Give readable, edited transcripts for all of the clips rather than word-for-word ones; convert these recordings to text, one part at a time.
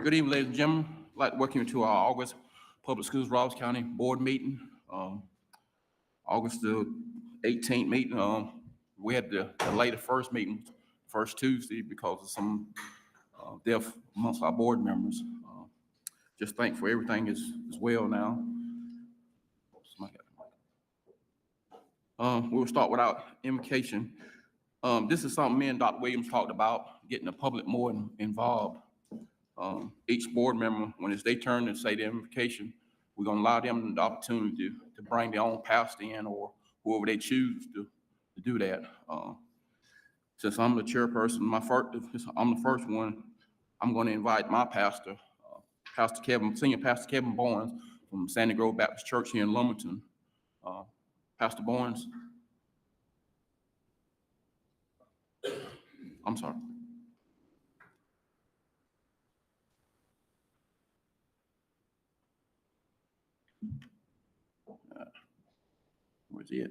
Good evening, ladies and gentlemen. I'd like to welcome you to our August Public Schools Robeson County Board meeting. August the 18th meeting. We had to delay the first meeting, first Tuesday, because of some death amongst our board members. Just thankful everything is well now. We will start with our invocation. This is something me and Dr. Williams talked about, getting the public more involved. Each board member, when it's their turn to say the invocation, we're going to allow them the opportunity to bring their own pastor in or whoever they choose to do that. Since I'm the chairperson, I'm the first one, I'm going to invite my pastor, Senior Pastor Kevin Barnes from Sandy Grove Baptist Church here in Lumberton. Pastor Barnes. I'm sorry. Where's it?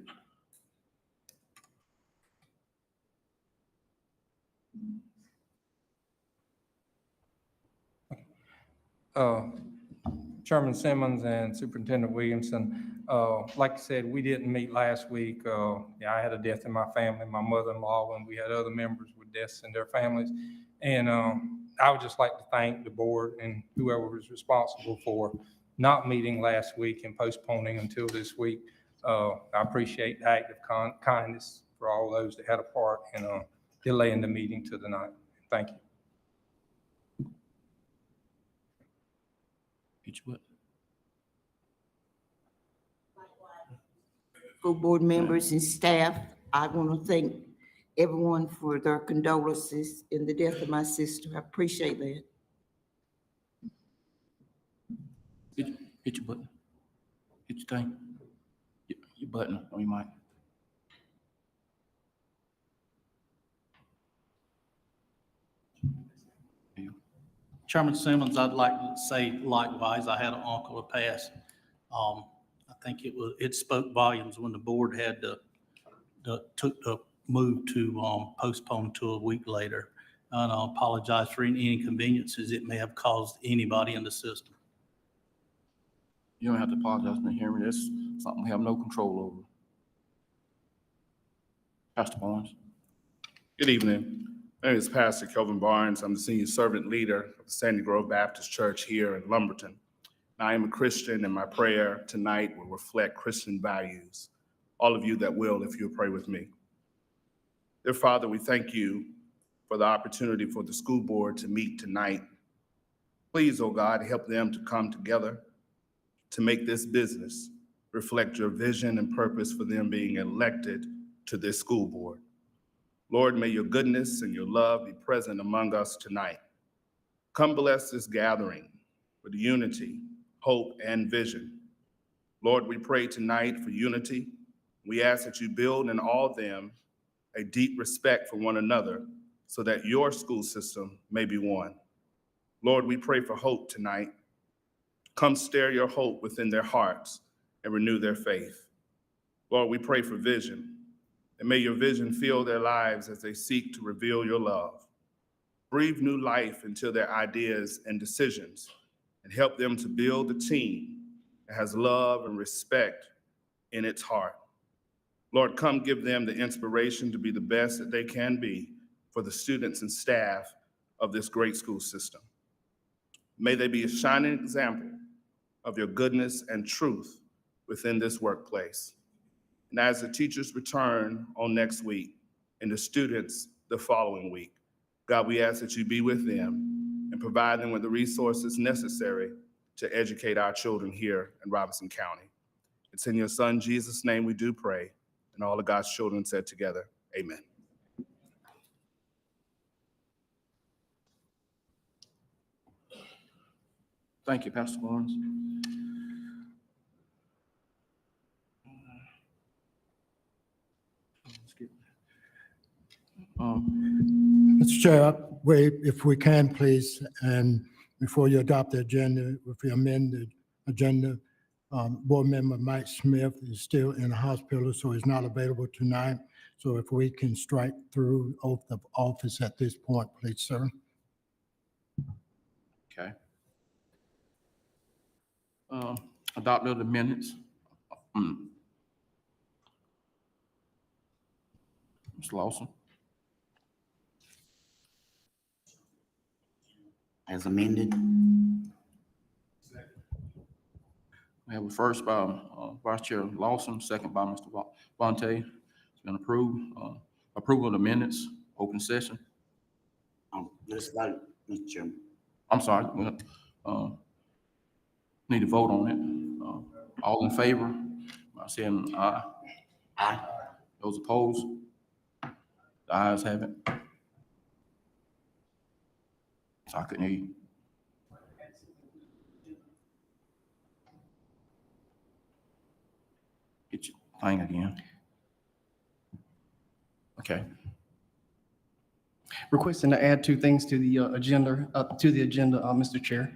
Chairman Simmons and Superintendent Williamson, like I said, we didn't meet last week. I had a death in my family, my mother-in-law, and we had other members with deaths in their families. And I would just like to thank the board and whoever was responsible for not meeting last week and postponing until this week. I appreciate the act of kindness for all those that had a part in delaying the meeting to the night. Thank you. School board members and staff, I want to thank everyone for their condolences in the death of my sister. I appreciate that. Hit your button. Hit your thing. Your button on your mic. Chairman Simmons, I'd like to say likewise, I had an uncle who passed. I think it spoke volumes when the board had took the move to postpone to a week later. And I apologize for any inconveniences it may have caused anybody in the system. You don't have to apologize for hearing this. Something we have no control over. Pastor Barnes. Good evening. My name is Pastor Kelvin Barnes. I'm the senior servant leader of the Sandy Grove Baptist Church here in Lumberton. I am a Christian, and my prayer tonight will reflect Christian values. All of you that will, if you'll pray with me. Dear Father, we thank you for the opportunity for the school board to meet tonight. Please, oh God, help them to come together to make this business reflect your vision and purpose for them being elected to this school board. Lord, may your goodness and your love be present among us tonight. Come bless this gathering with unity, hope, and vision. Lord, we pray tonight for unity. We ask that you build in all of them a deep respect for one another so that your school system may be one. Lord, we pray for hope tonight. Come stir your hope within their hearts and renew their faith. Lord, we pray for vision. And may your vision fill their lives as they seek to reveal your love. Breathe new life into their ideas and decisions and help them to build a team that has love and respect in its heart. Lord, come give them the inspiration to be the best that they can be for the students and staff of this great school system. May they be a shining example of your goodness and truth within this workplace. And as the teachers return on next week and the students the following week, God, we ask that you be with them and provide them with the resources necessary to educate our children here in Robeson County. It's in your son, Jesus' name we do pray. And all of God's children said together, amen. Thank you, Pastor Barnes. Mr. Chair, if we can, please, and before you adopt the agenda, if we amend the agenda, board member Mike Smith is still in the hospital, so he's not available tonight. So if we can strike through oath of office at this point, please, sir. Okay. Adoption of the minutes. Ms. Lawson, As amended. we have a first by Vice Chair Lawson, second by Mr. Vontae. It's been approved. Approval of the minutes, open session. Let's vote, Mr. Chairman. I'm sorry, need to vote on it. All in favor, by saying aye. Aye. Those opposed? The ayes have it. So I couldn't hear you. Get your thing again. Okay. Requesting to add 2 things to the agenda, Mr. Chair.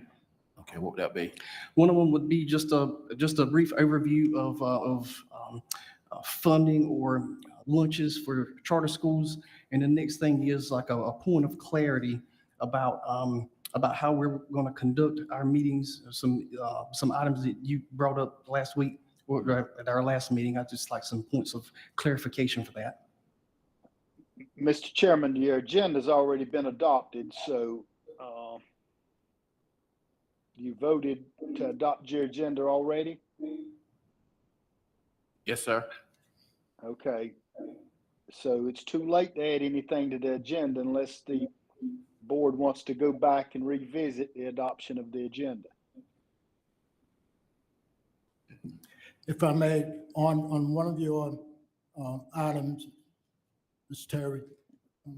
Okay, what would that be? One of them would be just a brief overview of funding or lunches for charter schools. And the next thing is like a point of clarity about how we're going to conduct our meetings. Some items that you brought up last week or at our last meeting. I'd just like some points of clarification for that. Mr. Chairman, your agenda's already been adopted, so you voted to adopt your agenda already? Yes, sir. Okay. So it's too late to add anything to the agenda unless the board wants to go back and revisit the adoption of the agenda. If I may, on one of your items, Mr. Terry,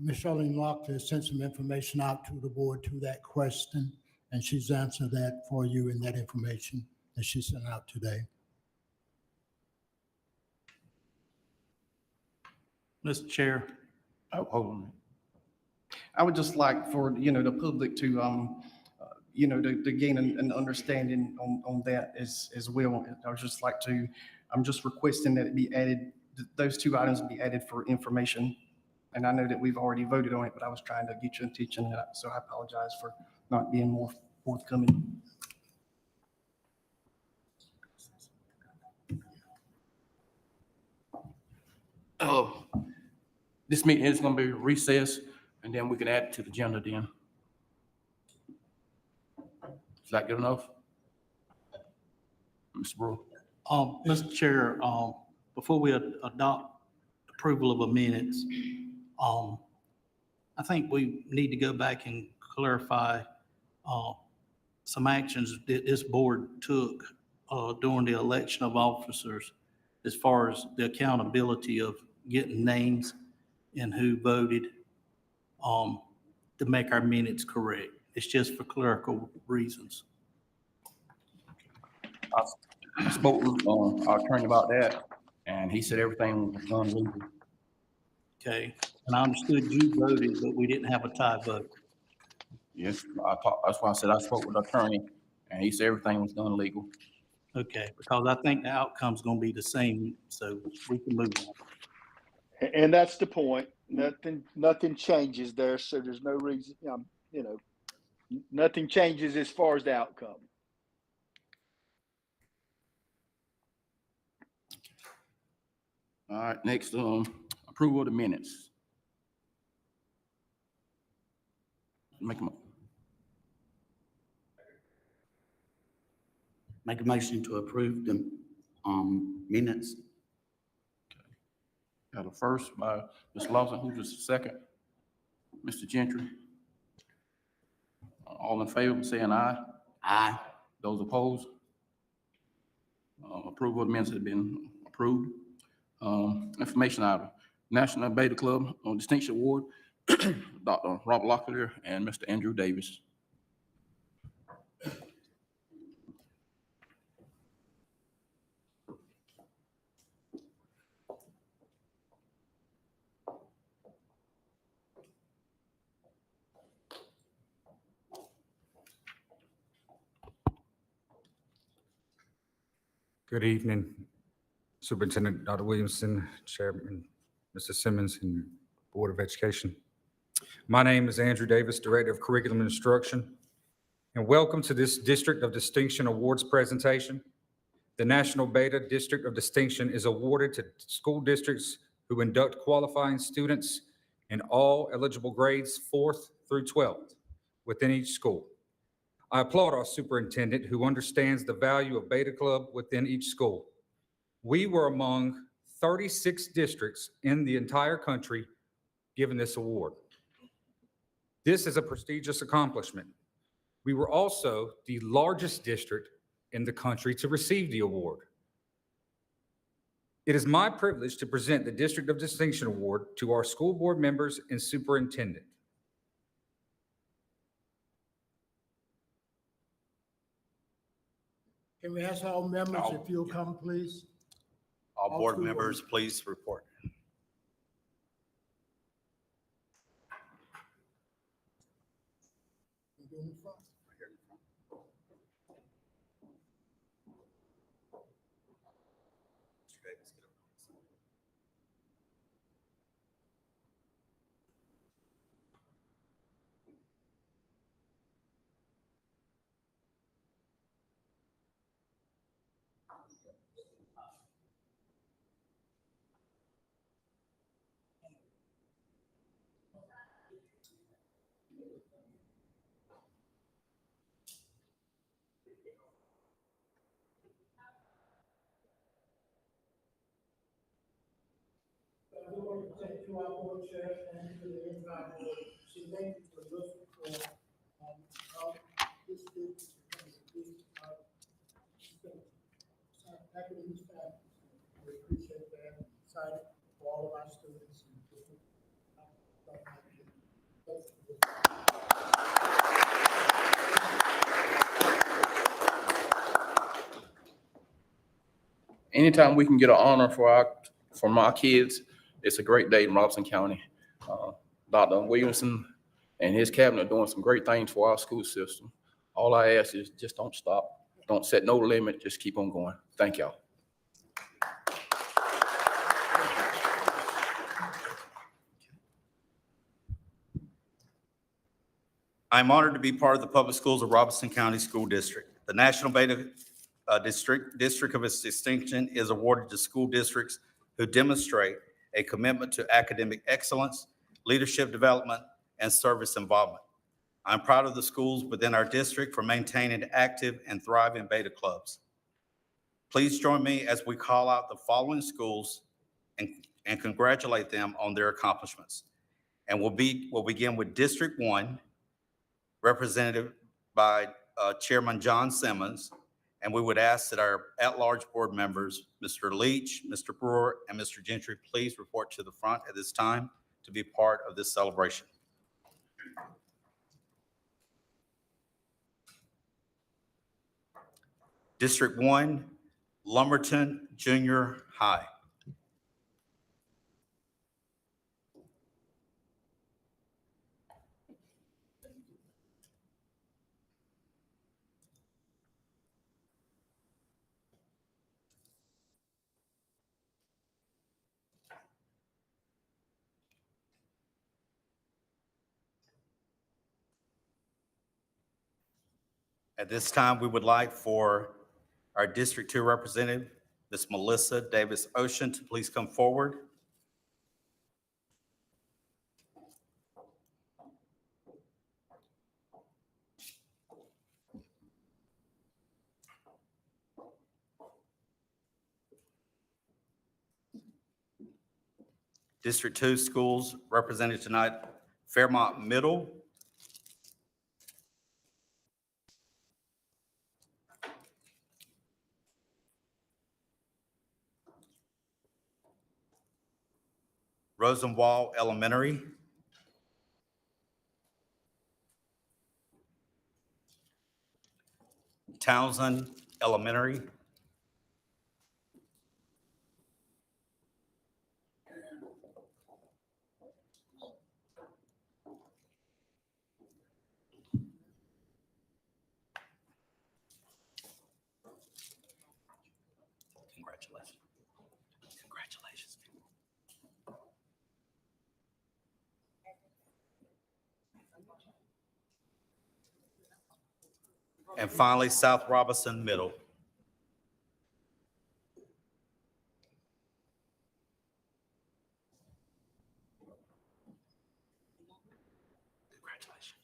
Ms. Charlene Locke has sent some information out to the board to that question, and she's answered that for you in that information that she sent out today. Mr. Chair, Oh, hold on. I would just like for, the public to, to gain an understanding on that as well. I'm just requesting that it be added, those 2 items be added for information. And I know that we've already voted on it, but I was trying to get your attention, so I apologize for not being more forthcoming. This meeting is going to be recessed, and then we can add it to the agenda then. Is that good enough? Mr. Brewer? Mr. Chair, before we adopt approval of the minutes, I think we need to go back and clarify some actions that this board took during the election of officers as far as the accountability of getting names and who voted to make our minutes correct. It's just for clerical reasons. I spoke with our attorney about that, and he said everything was done legally. Okay, and I understood you voted, but we didn't have a tie vote. Yes, that's why I said I spoke with the attorney, and he said everything was done legal. Okay, because I think the outcome's gonna be the same, so we can move on. And that's the point. Nothing changes there, so there's no reason, nothing changes as far as the outcome. All right, next, approval of the minutes. Make Make a motion to approve the minutes. got a first by Ms. Lawson, who's the second? Mr. Gentry. All in favor, saying aye. Aye. Those opposed? Approval of the minutes has been approved. Information item, National Beta Club Distinction Award, Dr. Robert Locklear and Mr. Andrew Davis. Good evening, Superintendent Dr. Williamson, Chairman Mr. Simmons, and Board of Education. My name is Andrew Davis, Director of Curriculum Instruction. and welcome to this District of Distinction Awards presentation. The National Beta District of Distinction is awarded to school districts who induct qualifying students in all eligible grades 4th through 12th within each school. I applaud our superintendent who understands the value of Beta Club within each school. We were among 36 districts in the entire country given this award. This is a prestigious accomplishment. We were also the largest district in the country to receive the award. It is my privilege to present the District of Distinction Award to our school board members and superintendent. Can we ask all members if you'll come, please? All board school members, please report. I do want to thank you, our board chair, and to the entire board. So thank you for listening for, this district, academic staff. We appreciate that, excited for all of our students. Anytime we can get an honor from our kids, it's a great day in Robeson County. Dr. Williamson and his cabinet are doing some great things for our school system. All I ask is just don't stop. Don't set no limit. Just keep on going. Thank y'all. I'm honored to be part of the public schools of Robeson County School District. The National Beta District of its distinction is awarded to school districts who demonstrate a commitment to academic excellence, leadership development, and service involvement. I'm proud of the schools within our district for maintaining active and thriving Beta clubs. Please join me as we call out the following schools and congratulate them on their accomplishments. And we'll begin with District 1, represented by Chairman John Simmons. And we would ask that our at-large board members, Mr. Leach, Mr. Brewer, and Mr. Gentry, please report to the front at this time to be part of this celebration. District 1, Lumberton Junior High. At this time, we would like for our District 2 representative, Ms. Melissa Davis Ocean, to please come forward. District 2 schools represented tonight, Fairmont Middle, Rosenwall Elementary, Townsend Elementary, congratulations. Congratulations. And finally, South Robeson Middle. Congratulations.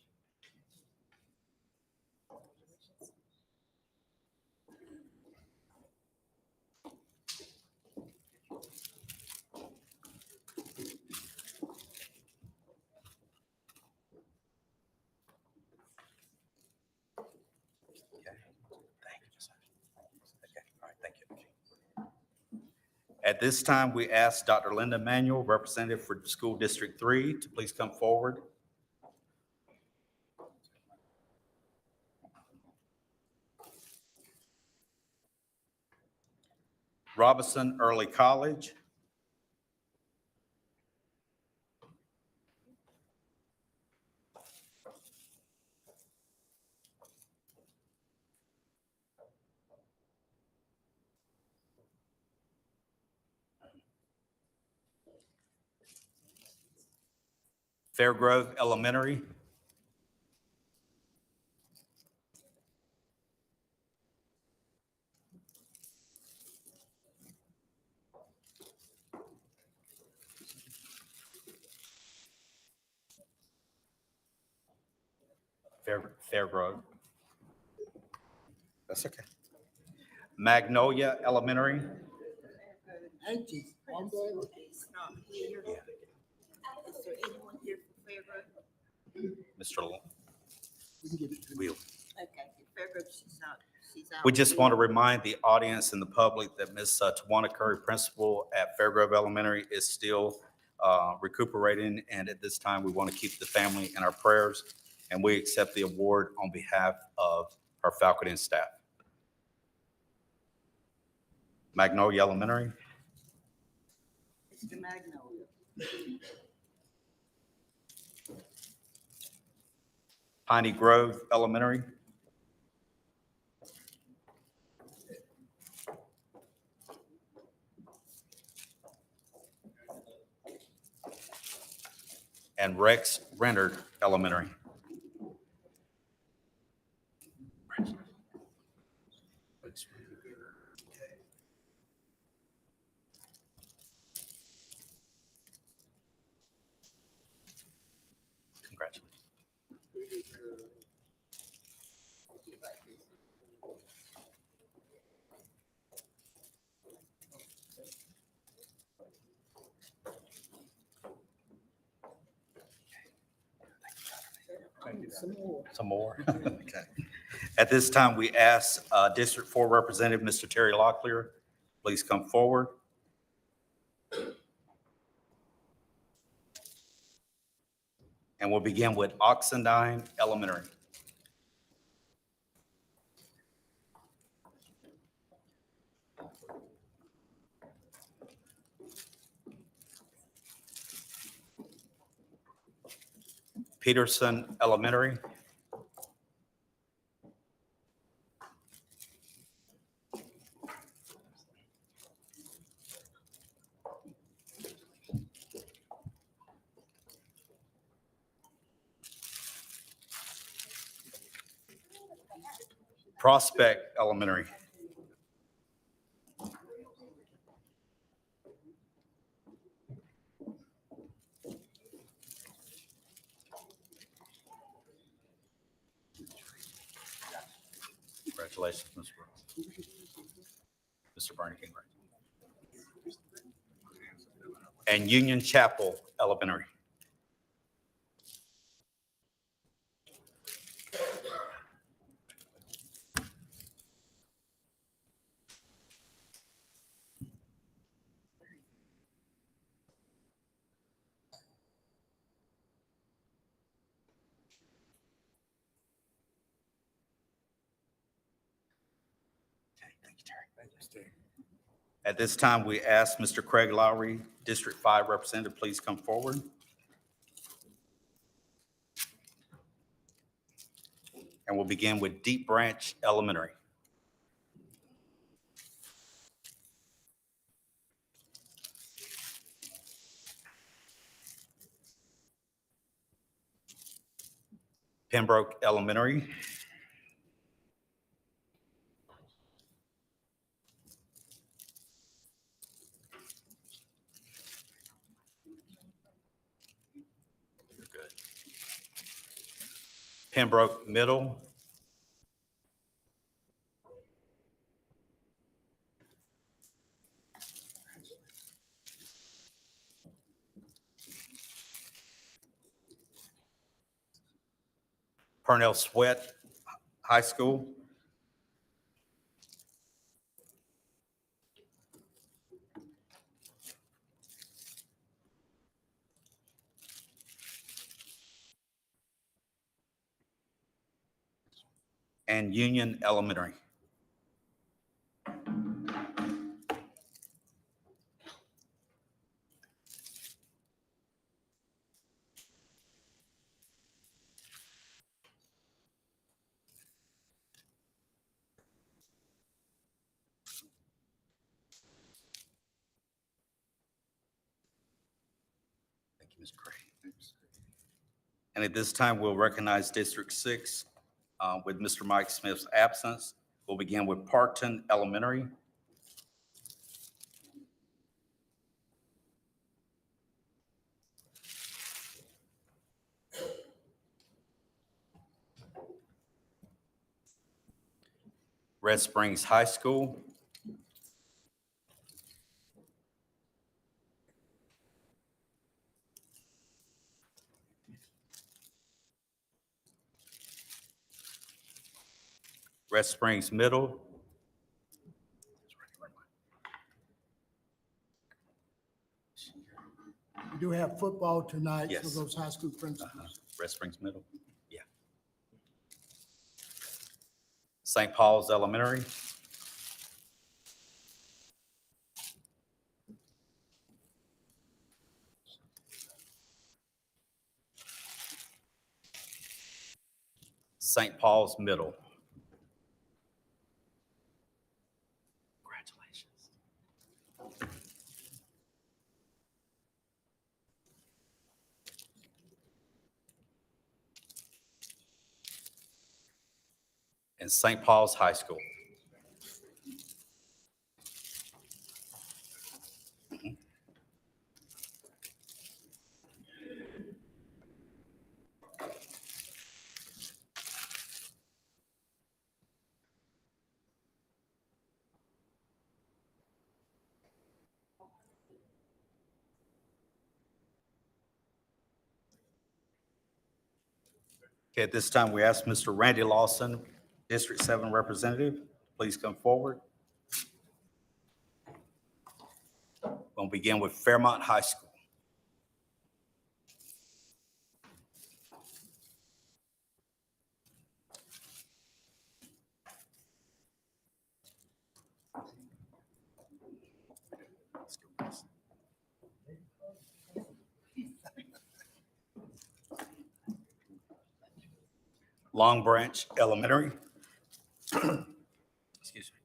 Okay. Thank you, sir. Okay, all right, thank you. At this time, we ask Dr. Linda Manuel, representative for School District 3, to please come forward. Robeson Early College. Fairgrove Elementary. Fairgrove. That's okay. Magnolia Elementary. Is not here. Is there anyone here for Fairgrove? Mr. Wheel. Okay, Fairgrove, she's out. We just want to remind the audience and the public that Ms. Tawana Curry, principal at Fairgrove Elementary, is still recuperating. And at this time, we want to keep the family in our prayers. And we accept the award on behalf of our faculty and staff. Magnolia Elementary. Mr. Magnolia. Piney Grove Elementary. And Rex Renard Elementary. Congratulations. Some more. Okay. At this time, we ask District 4 Representative, Mr. Terry Locklear, please come forward. And we'll begin with Oxendine Elementary. Peterson Elementary. Prospect Elementary. Congratulations, Mr. Brooks. Mr. Barney, congratulations. And Union Chapel Elementary. At this time, we ask Mr. Craig Lowry, District 5 Representative, please come forward. And we'll begin with Deep Branch Elementary. Pembroke Elementary. Pembroke Middle, Purnell Sweat High School, and Union Elementary. Thank you, Ms. Gray. And at this time, we'll recognize District 6 with Mr. Mike Smith's absence. We'll begin with Parkton Elementary. Red Springs High School. Red Springs Middle. We do have football tonight for Yes. those high school principals. Red Springs Middle, yeah. St. Paul's Elementary. St. Paul's Middle. Congratulations. And St. Paul's High School. Okay, at this time, we ask Mr. Randy Lawson, District 7 Representative, please come forward. We'll begin with Fairmont High School. Long Branch Elementary. Excuse me.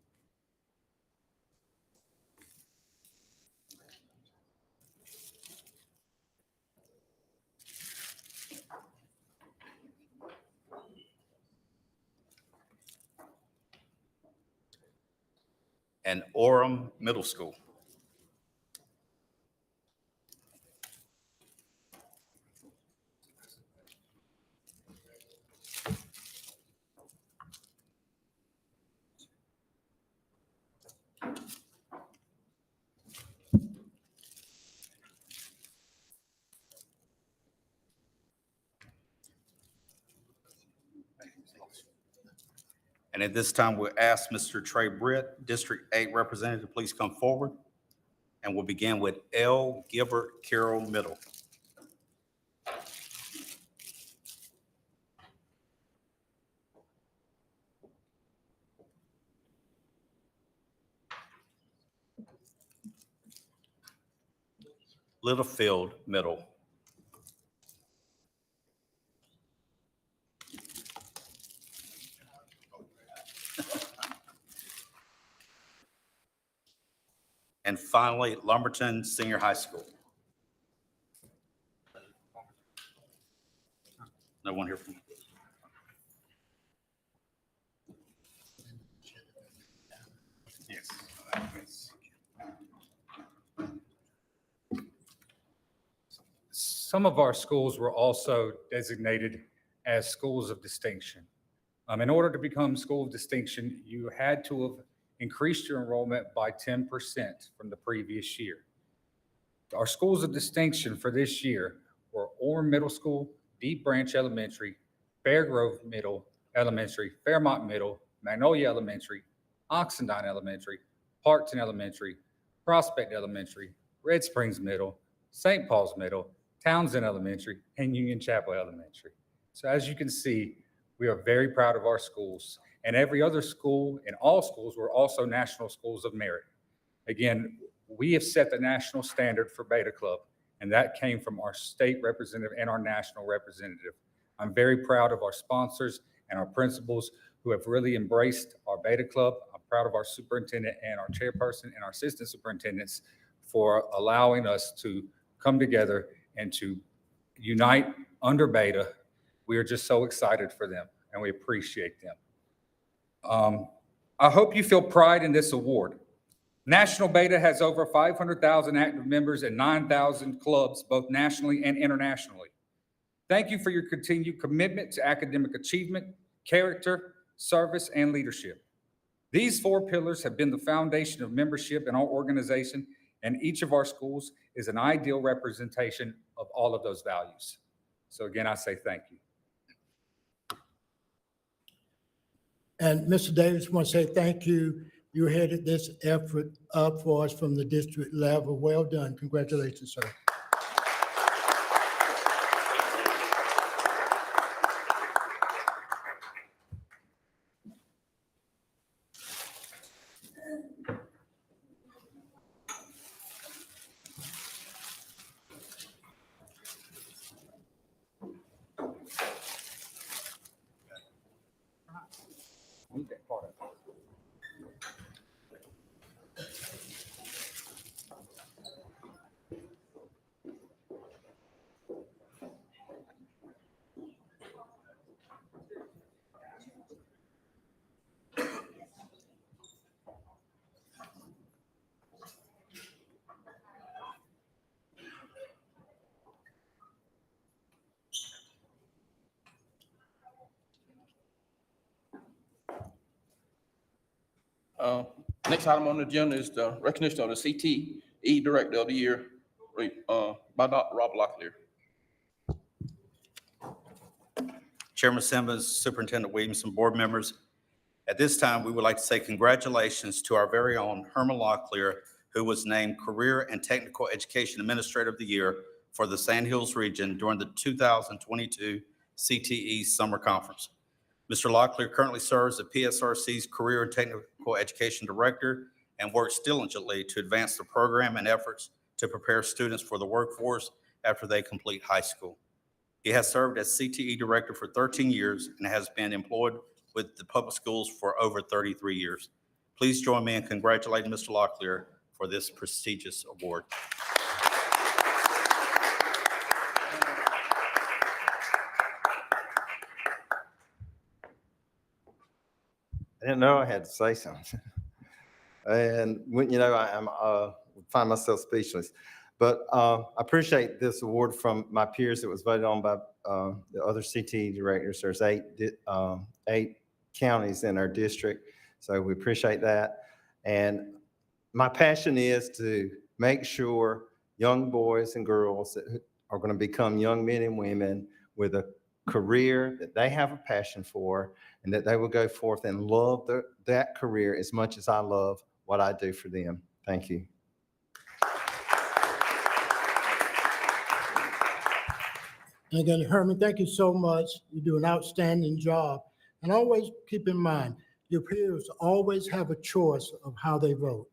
And Orem Middle School. And at this time, we'll ask Mr. Trey Britt, District 8 Representative, please come forward. And we'll begin with L. Gilbert Carroll Middle. Littlefield Middle. And finally, Lumberton Senior High School. No one here from. Yes. Some of our schools were also designated as schools of distinction. In order to become school of distinction, you had to have increased your enrollment by 10% from the previous year. Our schools of distinction for this year were Orem Middle School, Deep Branch Elementary, Fairgrove Middle Elementary, Fairmont Middle, Magnolia Elementary, Oxendine Elementary, Parkton Elementary, Prospect Elementary, Red Springs Middle, St. Paul's Middle, Townsend Elementary, and Union Chapel Elementary. So as you can see, we are very proud of our schools, and every other school and all schools were also National Schools of Merit. Again, we have set the national standard for Beta Club, and that came from our state representative and our national representative. I'm very proud of our sponsors and our principals who have really embraced our Beta Club. I'm proud of our superintendent and our chairperson and our assistant superintendents for allowing us to come together and to unite under Beta. We are just so excited for them, and we appreciate them. I hope you feel pride in this award. National Beta has over 500,000 active members and 9,000 clubs, both nationally and internationally. Thank you for your continued commitment to academic achievement, character, service, and leadership. These 4 pillars have been the foundation of membership in our organization, and each of our schools is an ideal representation of all of those values. So again, I say thank you. And Mr. Davis, I want to say thank you. You headed this effort up for us from the district level. Well done. Congratulations, sir. Next item on the agenda is the recognition of the CTE Director of the Year, by Dr. Rob Locklear. Chairman Simmons, Superintendent Williamson, board members. At this time, we would like to say congratulations to our very own Herman Locklear, who was named Career and Technical Education Administrator of the Year for the Sand Hills region during the 2022 CTE Summer Conference. Mr. Locklear currently serves as PSRC's Career and Technical Education Director and works diligently to advance the program and efforts to prepare students for the workforce after they complete high school. He has served as CTE Director for 13 years and has been employed with the public schools for over 33 years. Please join me in congratulating Mr. Locklear for this prestigious award. I didn't know I had to say something. And when, you know, I find myself speechless. But I appreciate this award from my peers. It was voted on by the other CTE directors. There's eight counties in our district, so we appreciate that. And my passion is to make sure young boys and girls that are going to become young men and women with a career that they have a passion for, and that they will go forth and love that career as much as I love what I do for them. Thank you. And again, Herman, thank you so much. You do an outstanding job. And always keep in mind, your peers always have a choice of how they vote.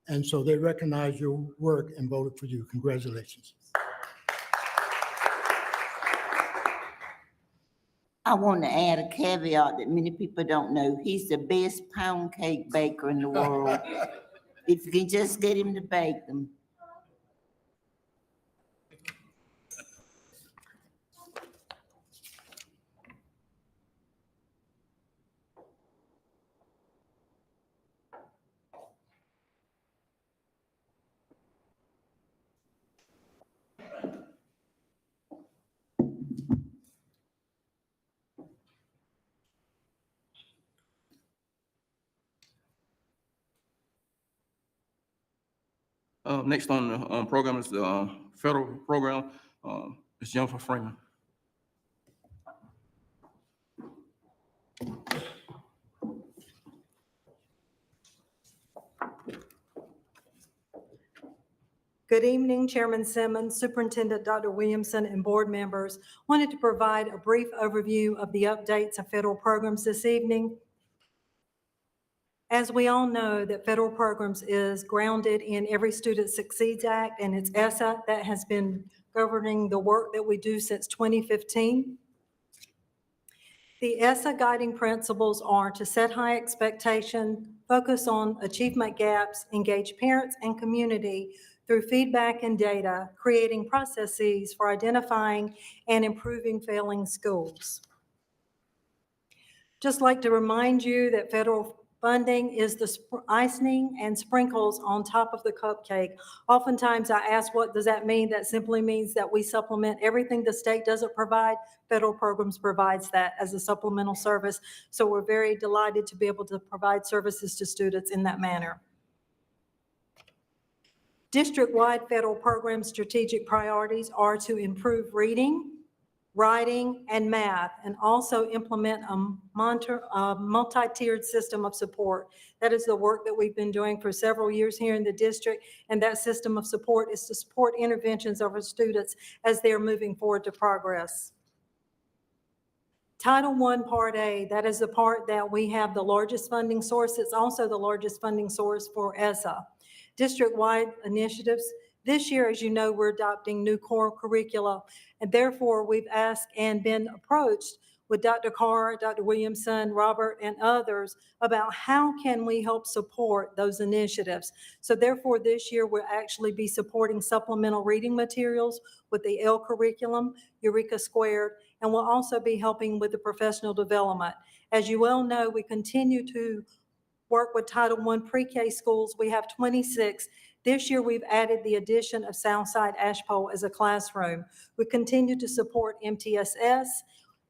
And so they recognize your work and voted for you. Congratulations. I want to add a caveat that many people don't know. He's the best pound cake baker in the world. If you can just get him to bake them. Next on the program is the federal program. Ms. Jennifer Freeman. Good evening, Chairman Simmons, Superintendent Dr. Williamson, and board members. Wanted to provide a brief overview of the updates of federal programs this evening. As we all know, that federal programs is grounded in Every Student Succeeds Act, and it's ESSA that has been governing the work that we do since 2015. The ESSA guiding principles are to set high expectations, focus on achievement gaps, engage parents and community through feedback and data, creating processes for identifying and improving failing schools. Just like to remind you that federal funding is the icing and sprinkles on top of the cupcake. Oftentimes I ask, what does that mean? That simply means that we supplement everything the state doesn't provide. Federal programs provides that as a supplemental service. So we're very delighted to be able to provide services to students in that manner. District-wide federal program strategic priorities are to improve reading, writing, and math, and also implement a multi-tiered system of support. That is the work that we've been doing for several years here in the district, and that system of support is to support interventions of our students as they're moving forward to progress. Title I, Part A, that is the part that we have the largest funding source. It's also the largest funding source for ESSA. District-wide initiatives. This year, as you know, we're adopting new core curricula, and therefore we've asked and been approached with Dr. Carr, Dr. Williamson, Robert, and others about how can we help support those initiatives. So therefore, this year we'll actually be supporting supplemental reading materials with the L curriculum, Eureka Squared, and we'll also be helping with the professional development. As you well know, we continue to work with Title I pre-K schools. We have 26. This year, we've added the addition of Southside Ashpole as a classroom. We continue to support MTSS,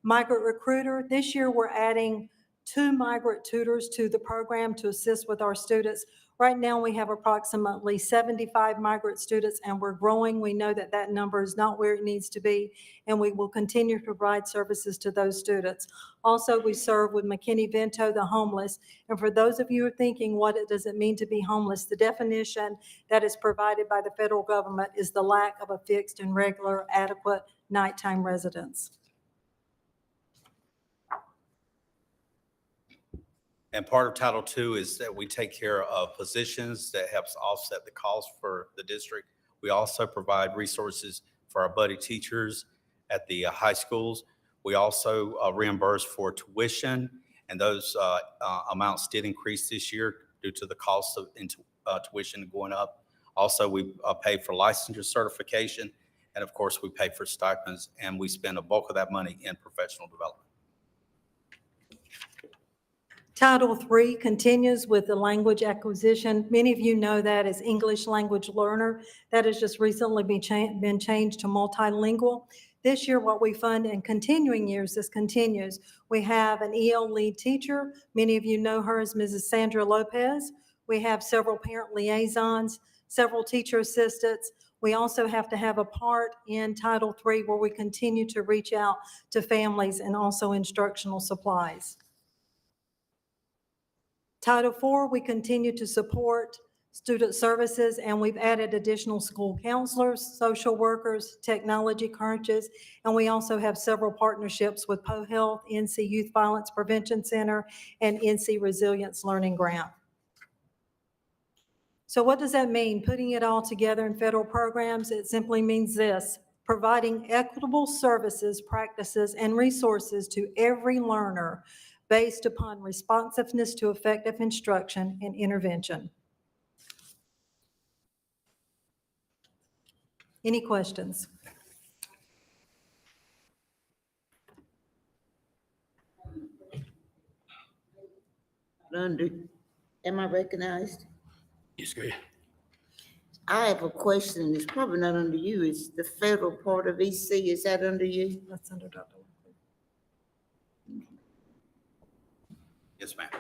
Migrant Recruiter. This year, we're adding 2 migrant tutors to the program to assist with our students. Right now, we have approximately 75 migrant students, and we're growing. We know that that number is not where it needs to be, and we will continue to provide services to those students. Also, we serve with McKinney-Vento, the homeless. And for those of you who are thinking, what does it mean to be homeless? The definition that is provided by the federal government is the lack of a fixed and regular adequate nighttime residence. And part of Title II is that we take care of positions that helps offset the cost for the district. We also provide resources for our buddy teachers at the high schools. We also reimburse for tuition, and those amounts did increase this year due to the cost of tuition going up. Also, we pay for licensure certification, and of course, we pay for stipends, and we spend a bulk of that money in professional development. Title III continues with the language acquisition. Many of you know that as English language learner. That has just recently been changed to multilingual. This year, what we fund in continuing years, this continues. We have an EL lead teacher. Many of you know her as Mrs. Sandra Lopez. We have several parent liaisons, several teacher assistants. We also have to have a part in Title III where we continue to reach out to families and also instructional supplies. Title IV, we continue to support student services, and we've added additional school counselors, social workers, technology coaches, and we also have several partnerships with PoHealth, NC Youth Violence Prevention Center, and NC Resilience Learning Grant. So what does that mean? Putting it all together in federal programs, it simply means this: providing equitable services, practices, and resources to every learner based upon responsiveness to effective instruction and intervention. Any questions? Am I recognized? Yes, go ahead. I have a question. It's probably not under you. It's the federal part of EC. Is that under you? That's under Dr. Yes, ma'am.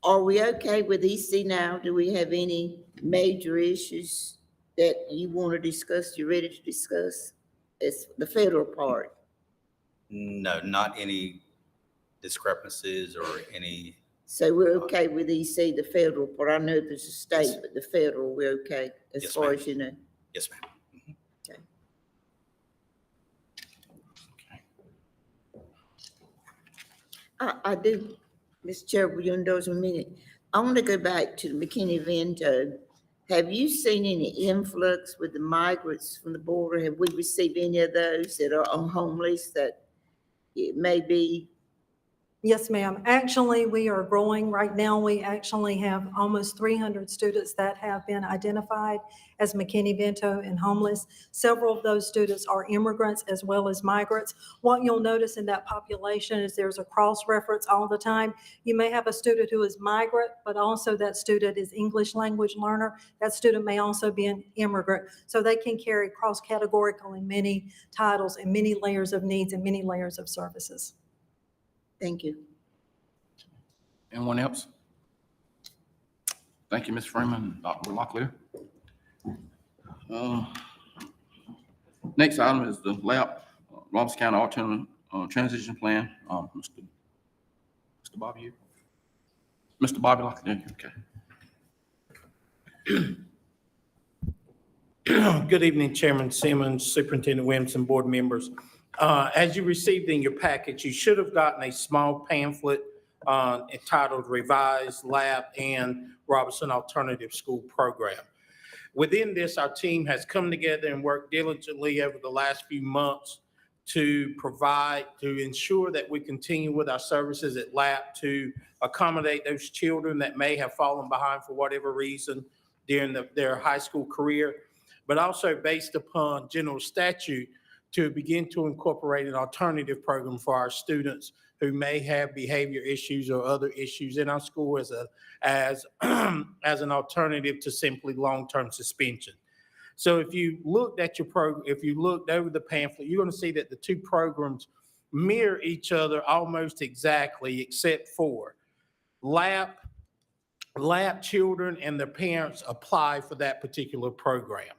Are we okay with EC now? Do we have any major issues that you want to discuss, you're ready to discuss? It's the federal part. No, not any discrepancies or any, So we're okay with EC, the federal part. I know there's a state, but the federal, we're okay as Yes, far ma'am. as you know. yes, ma'am. Okay. I do, Mr. Chair, will you indulge me a minute? I want to go back to the McKinney-Vento. Have you seen any influx with the migrants from the border? Have we received any of those that are on homeless that it may be? Yes, ma'am. Actually, we are growing. Right now, we actually have almost 300 students that have been identified as McKinney-Vento and homeless. Several of those students are immigrants as well as migrants. What you'll notice in that population is there's a cross-reference all the time. You may have a student who is migrant, but also that student is English language learner. That student may also be an immigrant. So they can carry cross-categorical in many titles and many layers of needs and many layers of services. Thank you. Anyone else? Thank you, Ms. Freeman, Dr. Locklear. Next item is the LAP, Robeson County Alternative Transition Plan. Mr. Bobby, you? Mr. Bobby Locklear, okay. Good evening, Chairman Simmons, Superintendent Williamson, board members. As you received in your package, you should have gotten a small pamphlet entitled Revised LAP and Robeson Alternative School Program. Within this, our team has come together and worked diligently over the last few months to ensure that we continue with our services at LAP to accommodate those children that may have fallen behind for whatever reason during their high school career, but also based upon general statute to begin to incorporate an alternative program for our students who may have behavior issues or other issues in our school as an alternative to simply long-term suspension. So if you looked at your program, if you looked over the pamphlet, you're going to see that the two programs mirror each other almost exactly, except for LAP children and their parents apply for that particular program.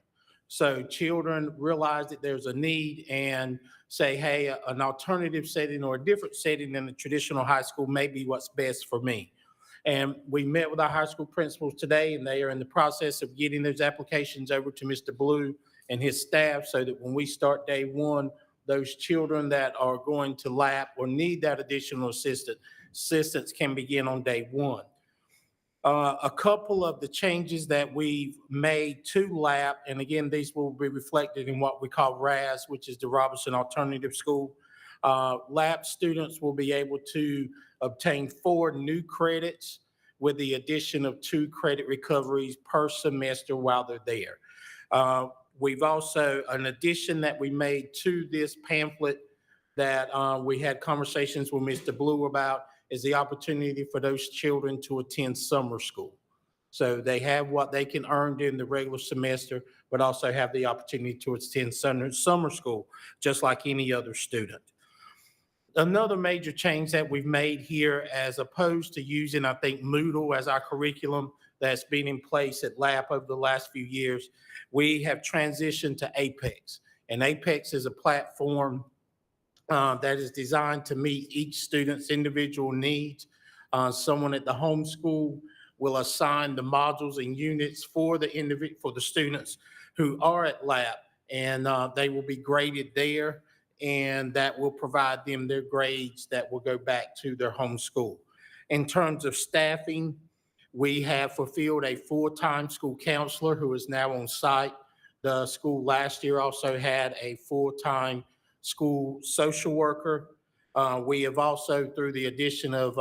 So children realize that there's a need and say, hey, an alternative setting or a different setting than the traditional high school may be what's best for me. And we met with our high school principals today, and they are in the process of getting those applications over to Mr. Blue and his staff so that when we start day one, those children that are going to LAP or need that additional assistance can begin on day one. A couple of the changes that we've made to LAP, and again, these will be reflected in what we call RAS, which is the Robeson Alternative School. LAP students will be able to obtain 4 new credits with the addition of 2 credit recoveries per semester while they're there. We've also, an addition that we made to this pamphlet that we had conversations with Mr. Blue about is the opportunity for those children to attend summer school. So they have what they can earn during the regular semester, but also have the opportunity to attend summer school, just like any other student. Another major change that we've made here, as opposed to using, I think, Moodle as our curriculum that's been in place at LAP over the last few years, we have transitioned to Apex. And Apex is a platform that is designed to meet each student's individual needs. Someone at the home school will assign the modules and units for the students who are at LAP, and they will be graded there, and that will provide them their grades that will go back to their home school. In terms of staffing, we have fulfilled a full-time school counselor who is now on site. The school last year also had a full-time school social worker. We have also, through the addition of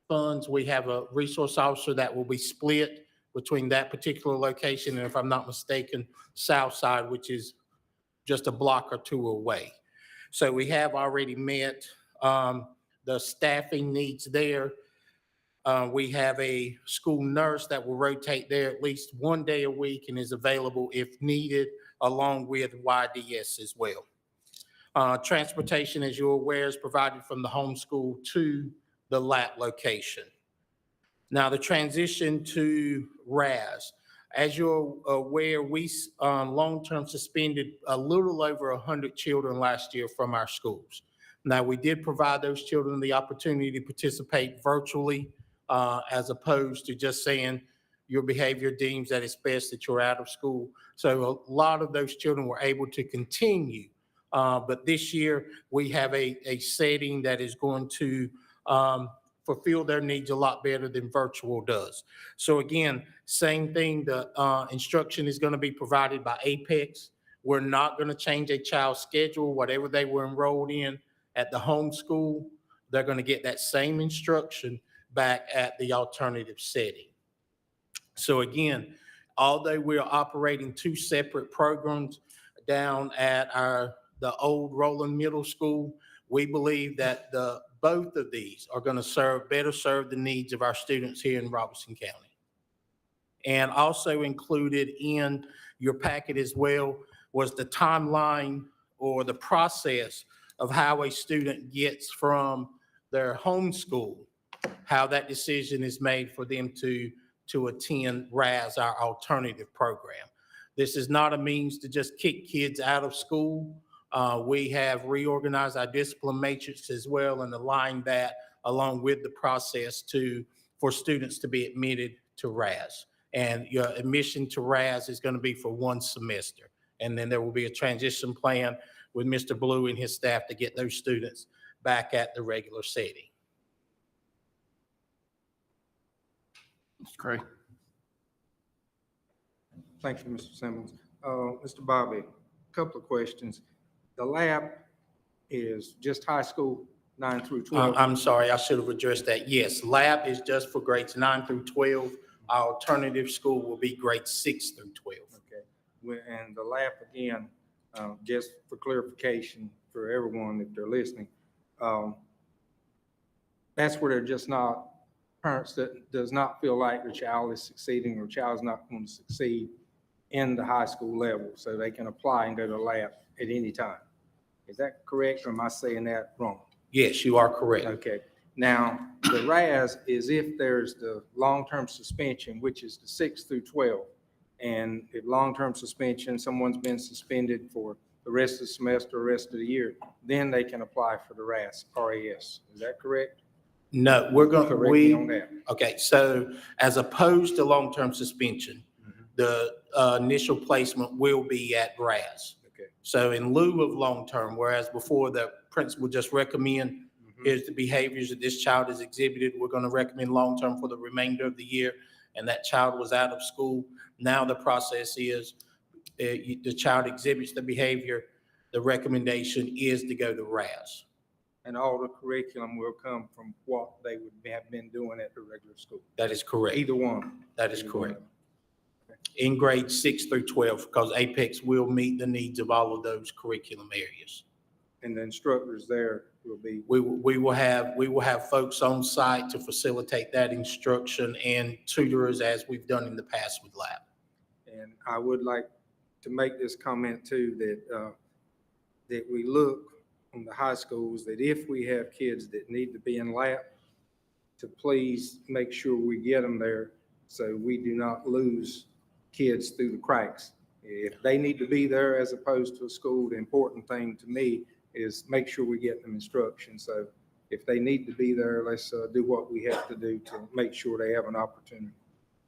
funds, we have a resource officer that will be split between that particular location and, if I'm not mistaken, South Side, which is just a block or 2 away. So we have already met the staffing needs there. We have a school nurse that will rotate there at least 1 day a week and is available if needed, along with YDS as well. Transportation, as you're aware, is provided from the home school to the LAP location. Now, the transition to RAS. As you're aware, we long-term suspended a little over 100 children last year from our schools. Now, we did provide those children the opportunity to participate virtually as opposed to just saying your behavior deems that it's best that you're out of school. So a lot of those children were able to continue. But this year, we have a setting that is going to fulfill their needs a lot better than virtual does. So again, same thing, the instruction is going to be provided by Apex. We're not going to change a child's schedule, whatever they were enrolled in at the home school, they're going to get that same instruction back at the alternative setting. So again, although we're operating two separate programs down at the old Roland Middle School, we believe that both of these are going to better serve the needs of our students here in Robeson County. And also included in your packet as well was the timeline or the process of how a student gets from their home school, how that decision is made for them to attend RAS, our alternative program. This is not a means to just kick kids out of school. We have reorganized our discipline matrix as well and aligned that along with the process for students to be admitted to RAS. And your admission to RAS is going to be for one semester. And then there will be a transition plan with Mr. Blue and his staff to get those students back at the regular setting. Mr. Cray. Thank you, Mr. Simmons. Mr. Bobby, a couple of questions. The lab is just high school, 9 through 12? I'm sorry, I should have addressed that. Yes, lab is just for grades 9 through 12. Our alternative school will be grades 6 through 12. Okay. And the lab, again, just for clarification for everyone, if they're listening, that's where they're just not, parents that does not feel like their child is succeeding or child's not going to succeed in the high school level, so they can apply and go to lab at any time. Is that correct, or am I saying that wrong? Yes, you are correct. Okay. Now, the RAS is if there's the long-term suspension, which is the 6 through 12. And if long-term suspension, someone's been suspended for the rest of the semester, or rest of the year, then they can apply for the RAS. Is that correct? No, we're going to, Correct me on that. okay, so as opposed to long-term suspension, the initial placement will be at RAS. Okay. So in lieu of long-term, whereas before the principal just recommend, here's the behaviors that this child has exhibited, we're going to recommend long-term for the remainder of the year, and that child was out of school. Now the process is the child exhibits the behavior, the recommendation is to go to RAS. And all the curriculum will come from what they would have been doing at the regular school. That is correct. Either one. That is correct. In grades 6 through 12, because Apex will meet the needs of all of those curriculum areas. And the instructors there will be. We will have folks on site to facilitate that instruction and tutors as we've done in the past with lab. And I would like to make this comment too, that we look on the high schools, that if we have kids that need to be in lab, to please make sure we get them there so we do not lose kids through the cracks. If they need to be there as opposed to a school, the important thing to me is make sure we get them instruction. So if they need to be there, let's do what we have to do to make sure they have an opportunity.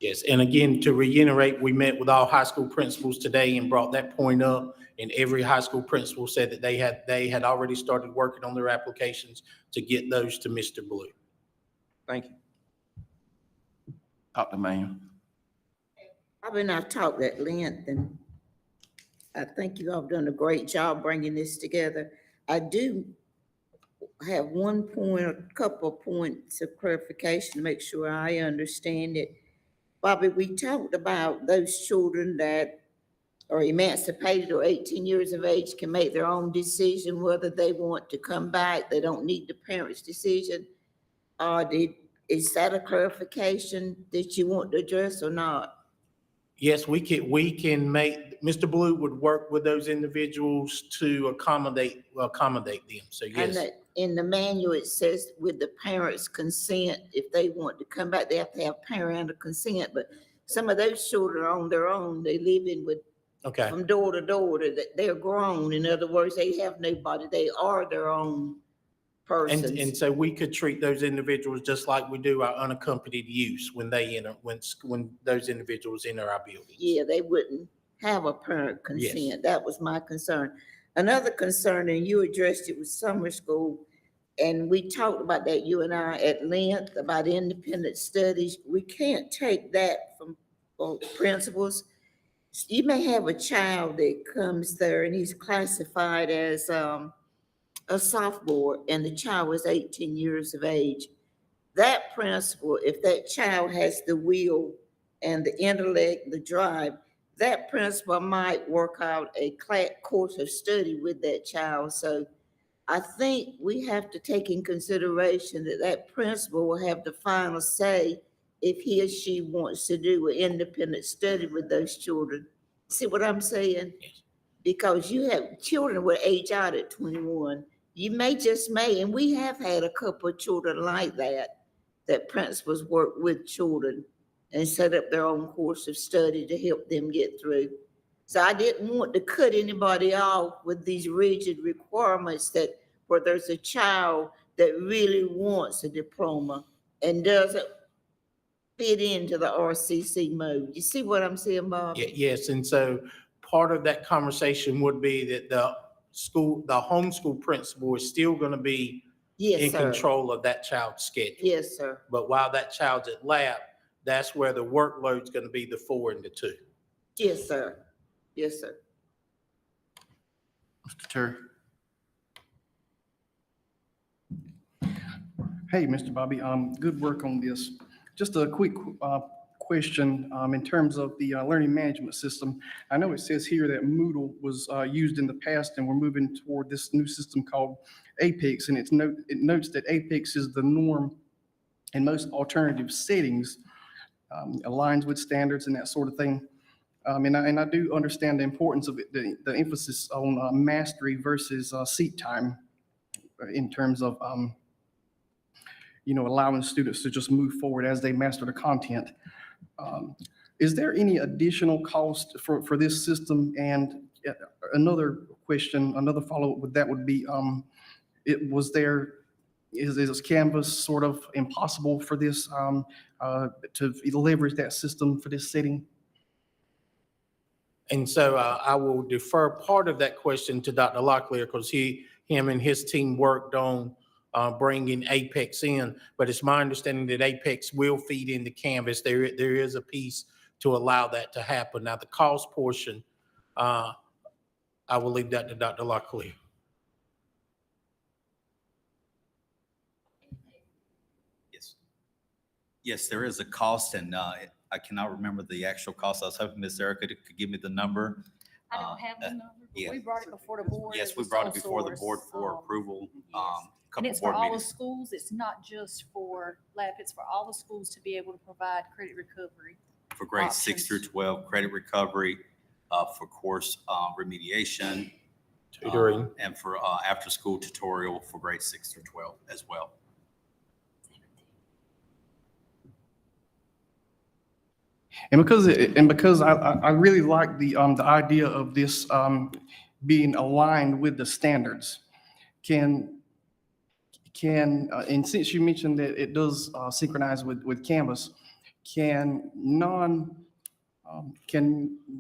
Yes, and again, to reiterate, we met with all high school principals today and brought that point up. And every high school principal said that they had already started working on their applications to get those to Mr. Blue. Thank you. Dr. Mann. I've talked at length, and I think you all have done a great job bringing this together. I do have one point, a couple of points of clarification to make sure I understand it. Bobby, we talked about those children that are emancipated or 18 years of age can make their own decision whether they want to come back. They don't need the parents' decision. Is that a clarification that you want to address or not? Yes, we can make, Mr. Blue would work with those individuals to accommodate them. So yes. in the manual, it says with the parents' consent, if they want to come back, they have to have parental consent, but some of those children are on their own. They live in with, Okay. from door to door, they're grown. In other words, they have nobody. They are their own And persons. so we could treat those individuals just like we do our unaccompanied youth when they enter, when those individuals enter our buildings. Yeah, they wouldn't have a parent Yes. consent. That was my concern. Another concern, and you addressed it with summer school, and we talked about that, you and I, at length, about independent studies. We can't take that from principals. You may have a child that comes there and he's classified as a sophomore, and the child was 18 years of age. That principal, if that child has the will and the intellect, the drive, that principal might work out a course of study with that child. So I think we have to take in consideration that that principal will have the final say if he or she wants to do an independent study with those children. See what I'm saying? Yes. Because you have children will age out at 21. You may, and we have had a couple of children like that principals work with children and set up their own course of study to help them get through. So I didn't want to cut anybody off with these rigid requirements that where there's a child that really wants a diploma and doesn't fit into the RCC mode. You see what I'm saying, Bob? Yes, and so part of that conversation would be that the homeschool principal is still going to be Yes, in sir. control of that child's schedule. Yes, sir. But while that child's at lab, that's where the workload's going to be the 4 and the 2. Yes, sir. Yes, sir. Mr. Terry. Hey, Mr. Bobby, good work on this. Just a quick question in terms of the learning management system. I know it says here that Moodle was used in the past, and we're moving toward this new system called Apex, and it notes that Apex is the norm in most alternative settings, aligns with standards and that sort of thing. And I do understand the importance of it, the emphasis on mastery versus seat time in terms of allowing students to just move forward as they master the content. Is there any additional cost for this system? And another question, another follow-up with that would be, is Canvas sort of impossible for this to leverage that system for this setting? And so I will defer part of that question to Dr. Locklear because him and his team worked on bringing Apex in, but it's my understanding that Apex will feed into Canvas. There is a piece to allow that to happen. Now, the cost portion, I will leave that to Dr. Locklear. Yes, there is a cost, and I cannot remember the actual cost. I was hoping Ms. Erica could give me the number. I don't have the number, yeah. but we brought it before the board. Yes, as we a brought it sole before the board source. for approval. And Couple it's for board all the meetings. schools. It's not just for LAP. It's for all the schools to be able to provide credit recovery. For grades 6 options. through 12, credit recovery, for course remediation. Tutoring. And for after-school tutorial for grades 6 through 12 as well. And because I really like the idea of this being aligned with the standards, and since you mentioned that it does synchronize with Canvas, can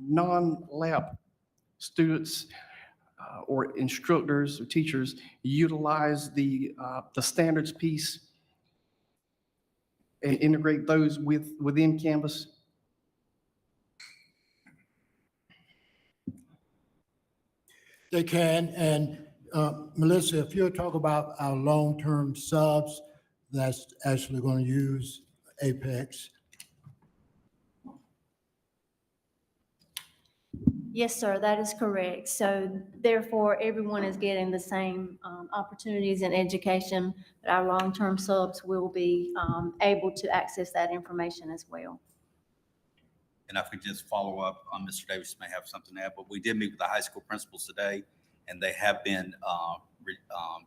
non-lab students or instructors or teachers utilize the standards piece and integrate those within Canvas? They can, and Melissa, if you'll talk about our long-term subs that's actually going to use Apex. Yes, sir, that is correct. So therefore, everyone is getting the same opportunities in education, but our long-term subs will be able to access that information as well. And if we just follow up, Mr. Davis may have something to add, but we did meet with the high school principals today, and they have been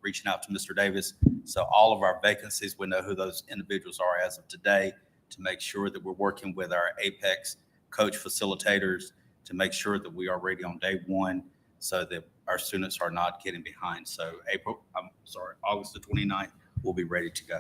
reaching out to Mr. Davis. So all of our vacancies, we know who those individuals are as of today, to make sure that we're working with our Apex coach facilitators to make sure that we are ready on day one so that our students are not getting behind. So August the 29th, we'll be ready to go.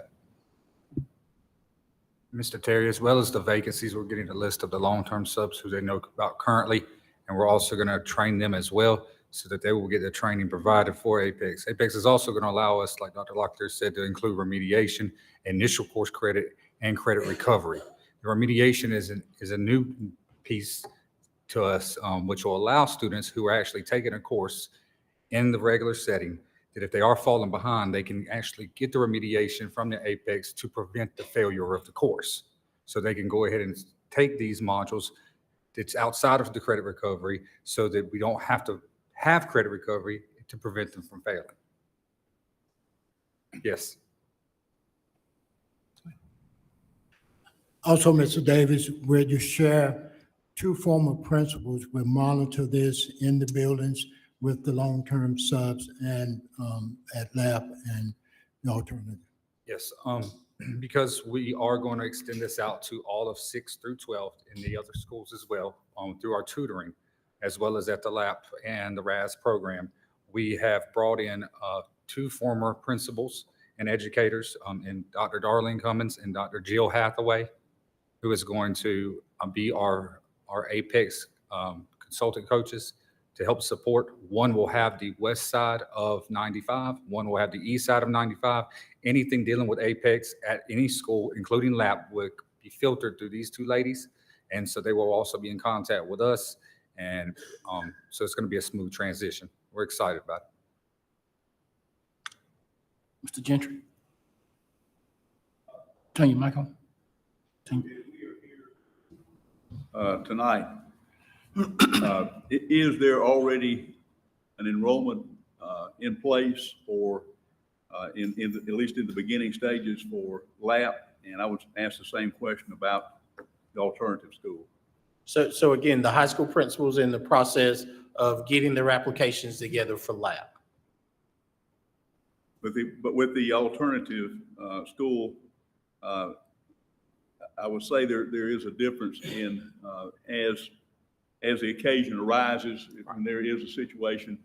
Mr. Terry, as well as the vacancies, we're getting a list of the long-term subs who they know about currently, and we're also going to train them as well so that they will get the training provided for Apex. Apex is also going to allow us, like Dr. Locklear said, to include remediation, initial course credit, and credit recovery. The remediation is a new piece to us, which will allow students who are actually taking a course in the regular setting that if they are falling behind, they can actually get the remediation from the Apex to prevent the failure of the course. So they can go ahead and take these modules that's outside of the credit recovery so that we don't have to have credit recovery to prevent them from failing. Yes. Also, Mr. Davis, will you share 2 former principals will monitor this in the buildings with the long-term subs and at lab and the alternative? Yes, because we are going to extend this out to all of 6 through 12 in the other schools as well, through our tutoring, as well as at the LAP and the RAS program. We have brought in 2 former principals and educators, in Dr. Darlene Cummins and Dr. Jill Hathaway, who is going to be our Apex consultant coaches to help support. One will have the west side of 95, one will have the east side of 95. Anything dealing with Apex at any school, including LAP, would be filtered through these 2 ladies. And so they will also be in contact with us. And so it's going to be a smooth transition. We're excited about it. Mr. Gentry. Turn your mic on. Tonight, is there already an enrollment in place for, at least in the beginning stages for LAP? And I would ask the same question about the alternative school. So again, the high school principals in the process of getting their applications together for LAP. But with the alternative school, I would say there is a difference in as the occasion arises, and there is a situation,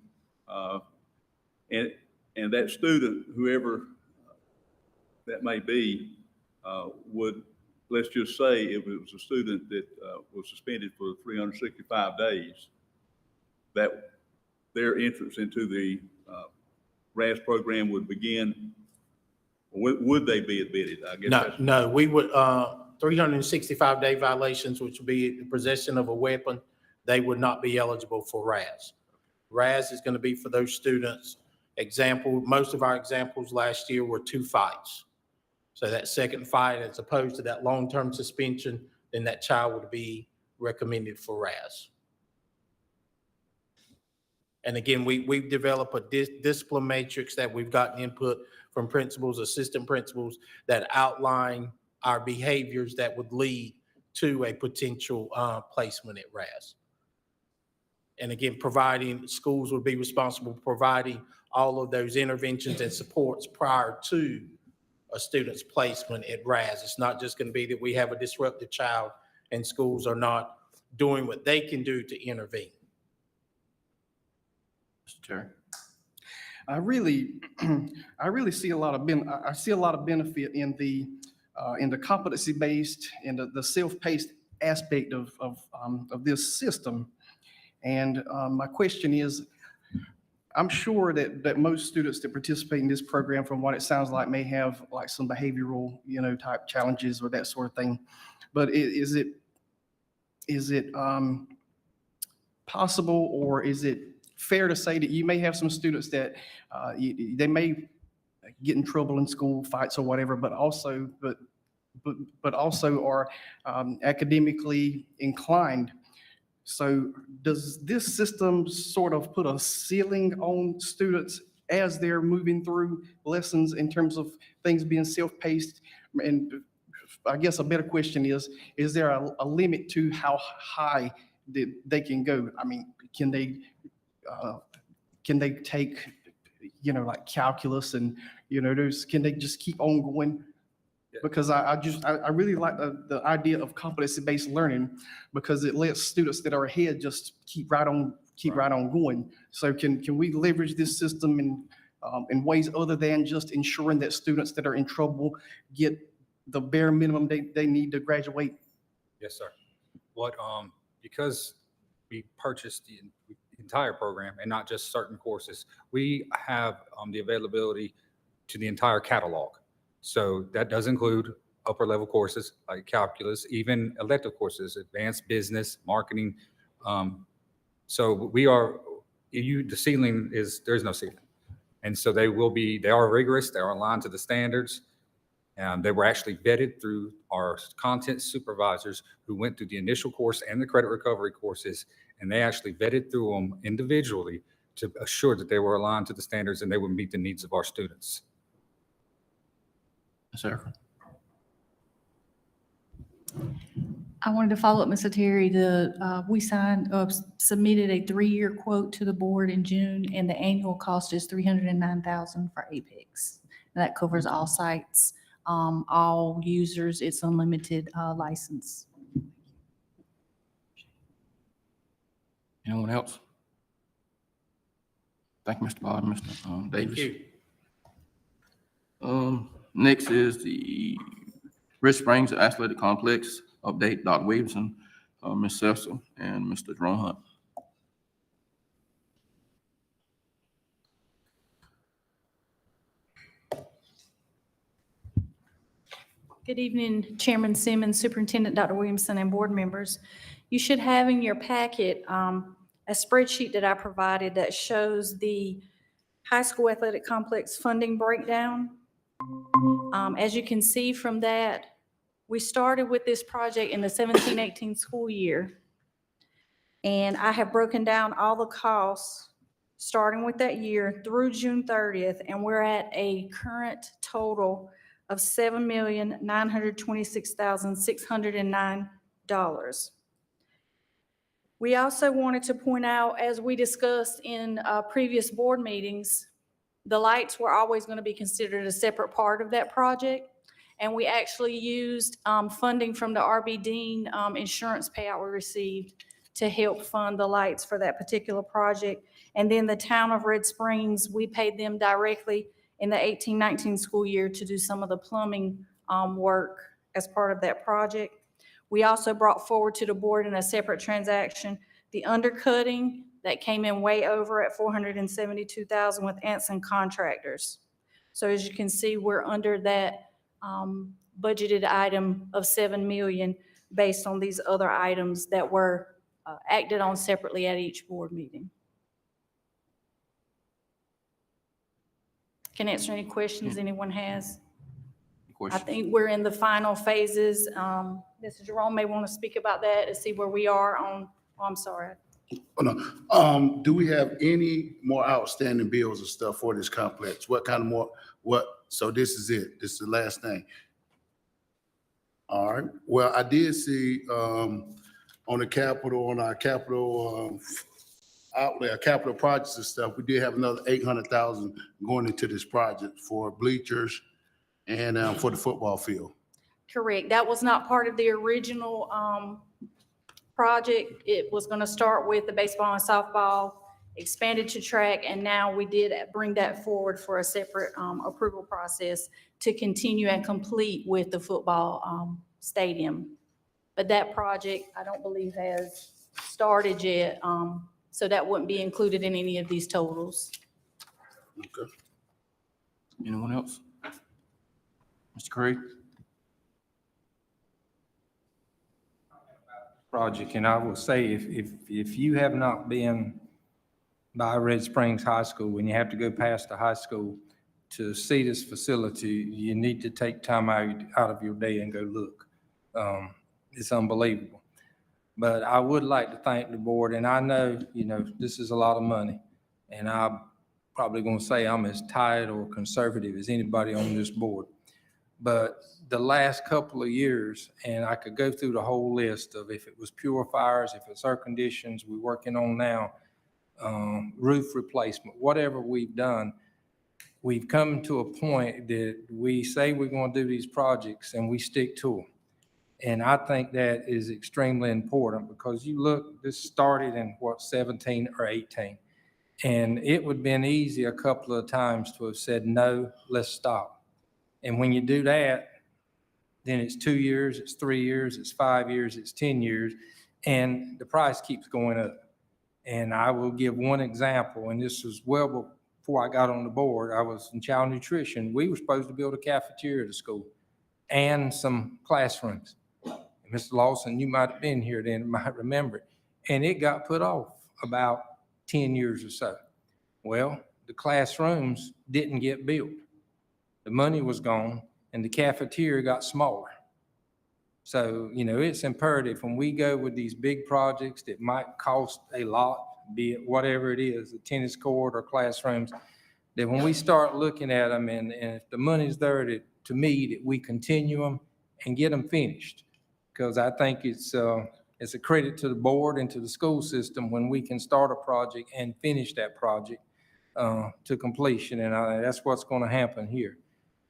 and that student, whoever that may be, would, let's just say if it was a student that was suspended for 365 days, that their entrance into the RAS program would begin. Would they be admitted? I guess No, we would, 365-day violations, which would be the possession of a weapon, they would not be eligible for RAS. RAS is going to be for those students. Most of our examples last year were 2 fights. So that second fight, as opposed to that long-term suspension, then that child would be recommended for RAS. And again, we've developed a discipline matrix that we've gotten input from principals, assistant principals, that outline our behaviors that would lead to a potential placement at RAS. And again, schools would be responsible for providing all of those interventions and supports prior to a student's placement at RAS. It's not just going to be that we have a disrupted child and schools are not doing what they can do to intervene. Mr. Terry. I really see a lot of benefit in the competency-based and the self-paced aspect of this system. And my question is, I'm sure that most students that participate in this program, from what it sounds like, may have like some behavioral, type challenges or that sort of thing. But is it possible, or is it fair to say that you may have some students that they may get in trouble in school, fights or whatever, but also are academically inclined? So does this system sort of put a ceiling on students as they're moving through lessons in terms of things being self-paced? And I guess a better question is there a limit to how high they can go? I mean, can they can they take, like calculus and, can they just keep on going? Because I really like the idea of competency-based learning because it lets students that are ahead just keep right on going. So can we leverage this system in ways other than just ensuring that students that are in trouble get the bare minimum they need to graduate? Yes, sir. Because we purchased the entire program and not just certain courses, we have the availability to the entire catalog. So that does include upper level courses like calculus, even elective courses, advanced business, marketing. So the ceiling there's no ceiling. And so they are rigorous, they are aligned to the standards. They were actually vetted through our content supervisors who went through the initial course and the credit recovery courses, and they actually vetted through them individually to assure that they were aligned to the standards and they would meet the needs of our students. Sir. I wanted to follow up, Mr. Terry. We submitted a 3-year quote to the board in June, and the annual cost is $309,000 for Apex. And that covers all sites, all users. It's unlimited license. Anyone else? Thank you, Mr. Bond, Mr. Davis. Thank you. Next is the Rich Springs Athletic Complex update, Dr. Williamson, Ms. Cecil, and Mr. Jerome Hunt. Good evening, Chairman Simmons, Superintendent Dr. Williamson, and board members. You should have in your packet a spreadsheet that I provided that shows the high school athletic complex funding breakdown. As you can see from that, we started with this project in the 17-18 school year. And I have broken down all the costs starting with that year through June 30th, and we're at a current total of $7,926,609. We also wanted to point out, as we discussed in previous board meetings, the lights were always going to be considered a separate part of that project. And we actually used funding from the RB Dean insurance payout we received to help fund the lights for that particular project. And then the town of Red Springs, we paid them directly in the 18-19 school year to do some of the plumbing work as part of that project. We also brought forward to the board in a separate transaction the undercutting that came in way over at $472,000 with Anson Contractors. So as you can see, we're under that budgeted item of $7 million based on these other items that were acted on separately at each board meeting. Can answer any questions anyone has. I think we're in the final phases. Mr. Jerome may want to speak about that to see where we are on, I'm sorry. Do we have any more outstanding bills and stuff for this complex? What kind of more, so this is it, this is the last thing. All right, well, I did see on our capital outlay, our capital projects and stuff, we did have another $800,000 going into this project for bleachers and for the football field. Correct. That was not part of the original project. It was going to start with the baseball and softball, expanded to track, and now we did bring that forward for a separate approval process to continue and complete with the football stadium. But that project, I don't believe has started yet, so that wouldn't be included in any of these totals. Okay. Anyone else? Mr. Craig? Project, and I will say, if you have not been by Red Springs High School, when you have to go past the high school to see this facility, you need to take time out of your day and go look. It's unbelievable. But I would like to thank the board, and I know, this is a lot of money, and I'm probably going to say I'm as tight or conservative as anybody on this board. But the last couple of years, and I could go through the whole list of if it was purifiers, if it's air conditions we're working on now, roof replacement, whatever we've done, we've come to a point that we say we're going to do these projects and we stick to them. And I think that is extremely important because you look, this started in what, 17 or 18. And it would have been easy a couple of times to have said, no, let's stop. And when you do that, then it's 2 years, it's 3 years, it's 5 years, it's 10 years, and the price keeps going up. And I will give one example, and this was well before I got on the board. I was in child nutrition. We were supposed to build a cafeteria at the school and some classrooms. And Mr. Lawson, you might have been here then, might remember it. And it got put off about 10 years or so. Well, the classrooms didn't get built. The money was gone and the cafeteria got smaller. So, it's imperative when we go with these big projects that might cost a lot, be it whatever it is, a tennis court or classrooms, that when we start looking at them and if the money's there, to me, that we continue them and get them finished. Because I think it's a credit to the board and to the school system when we can start a project and finish that project to completion. And that's what's going to happen here.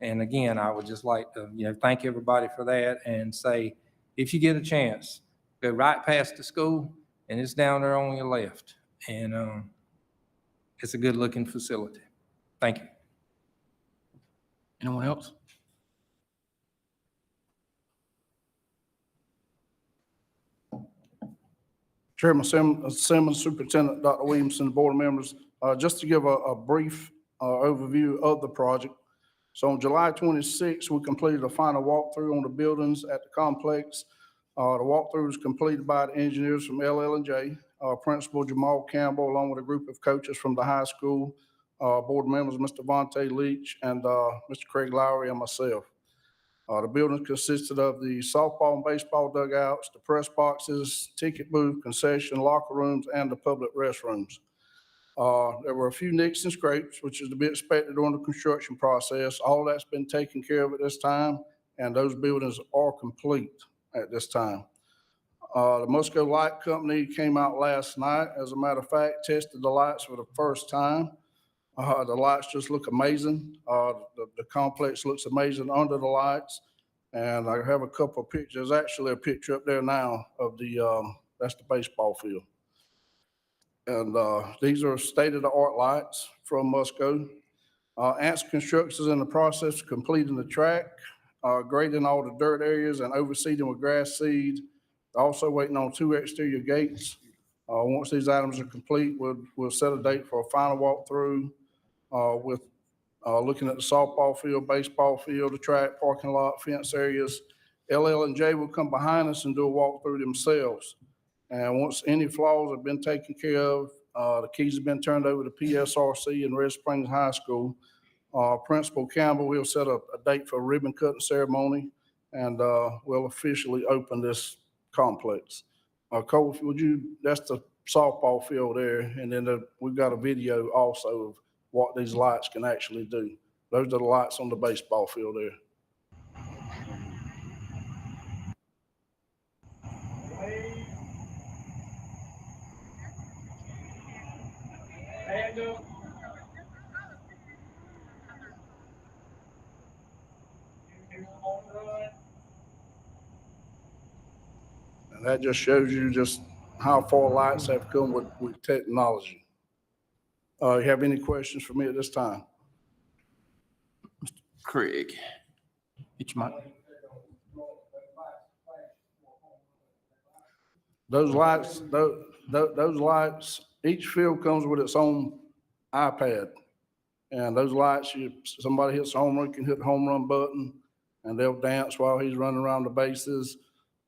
And again, I would just like to, thank everybody for that and say, if you get a chance, go right past the school and it's down there on your left. And it's a good looking facility. Thank you. Anyone else? Chairman Simmons, Superintendent Dr. Williamson, board members, just to give a brief overview of the project. So on July 26th, we completed a final walkthrough on the buildings at the complex. The walkthrough was completed by the engineers from LL&J, Principal Jamal Campbell, along with a group of coaches from the high school, board members, Mr. Vontae Leach and Mr. Craig Lowry and myself. The buildings consisted of the softball and baseball dugouts, the press boxes, ticket booth, concession, locker rooms, and the public restrooms. There were a few nicks and scrapes, which is to be expected during the construction process. All that's been taken care of at this time, and those buildings are complete at this time. The Musco Light Company came out last night, as a matter of fact, tested the lights for the first time. The lights just look amazing. The complex looks amazing under the lights. And I have a couple of pictures. There's actually a picture up there now of that's the baseball field. And these are state-of-the-art lights from Musco. Ants Construction is in the process of completing the track, grading all the dirt areas and overseeding with grass seed. Also waiting on 2 exterior gates. Once these items are complete, we'll set a date for a final walkthrough with looking at the softball field, baseball field, the track, parking lot, fence areas. LL&J will come behind us and do a walkthrough themselves. And once any flaws have been taken care of, the keys have been turned over to PSRC and Red Springs High School. Principal Campbell will set a date for a ribbon cutting ceremony, and we'll officially open this complex. Cole, that's the softball field there, and then we've got a video also of what these lights can actually do. Those are the lights on the baseball field there. And that just shows you just how far lights have come with technology. You have any questions for me at this time? Craig. It's my. Those lights, those lights, each field comes with its own iPad. And those lights, somebody hits a home run, can hit the home run button, and they'll dance while he's running around the bases.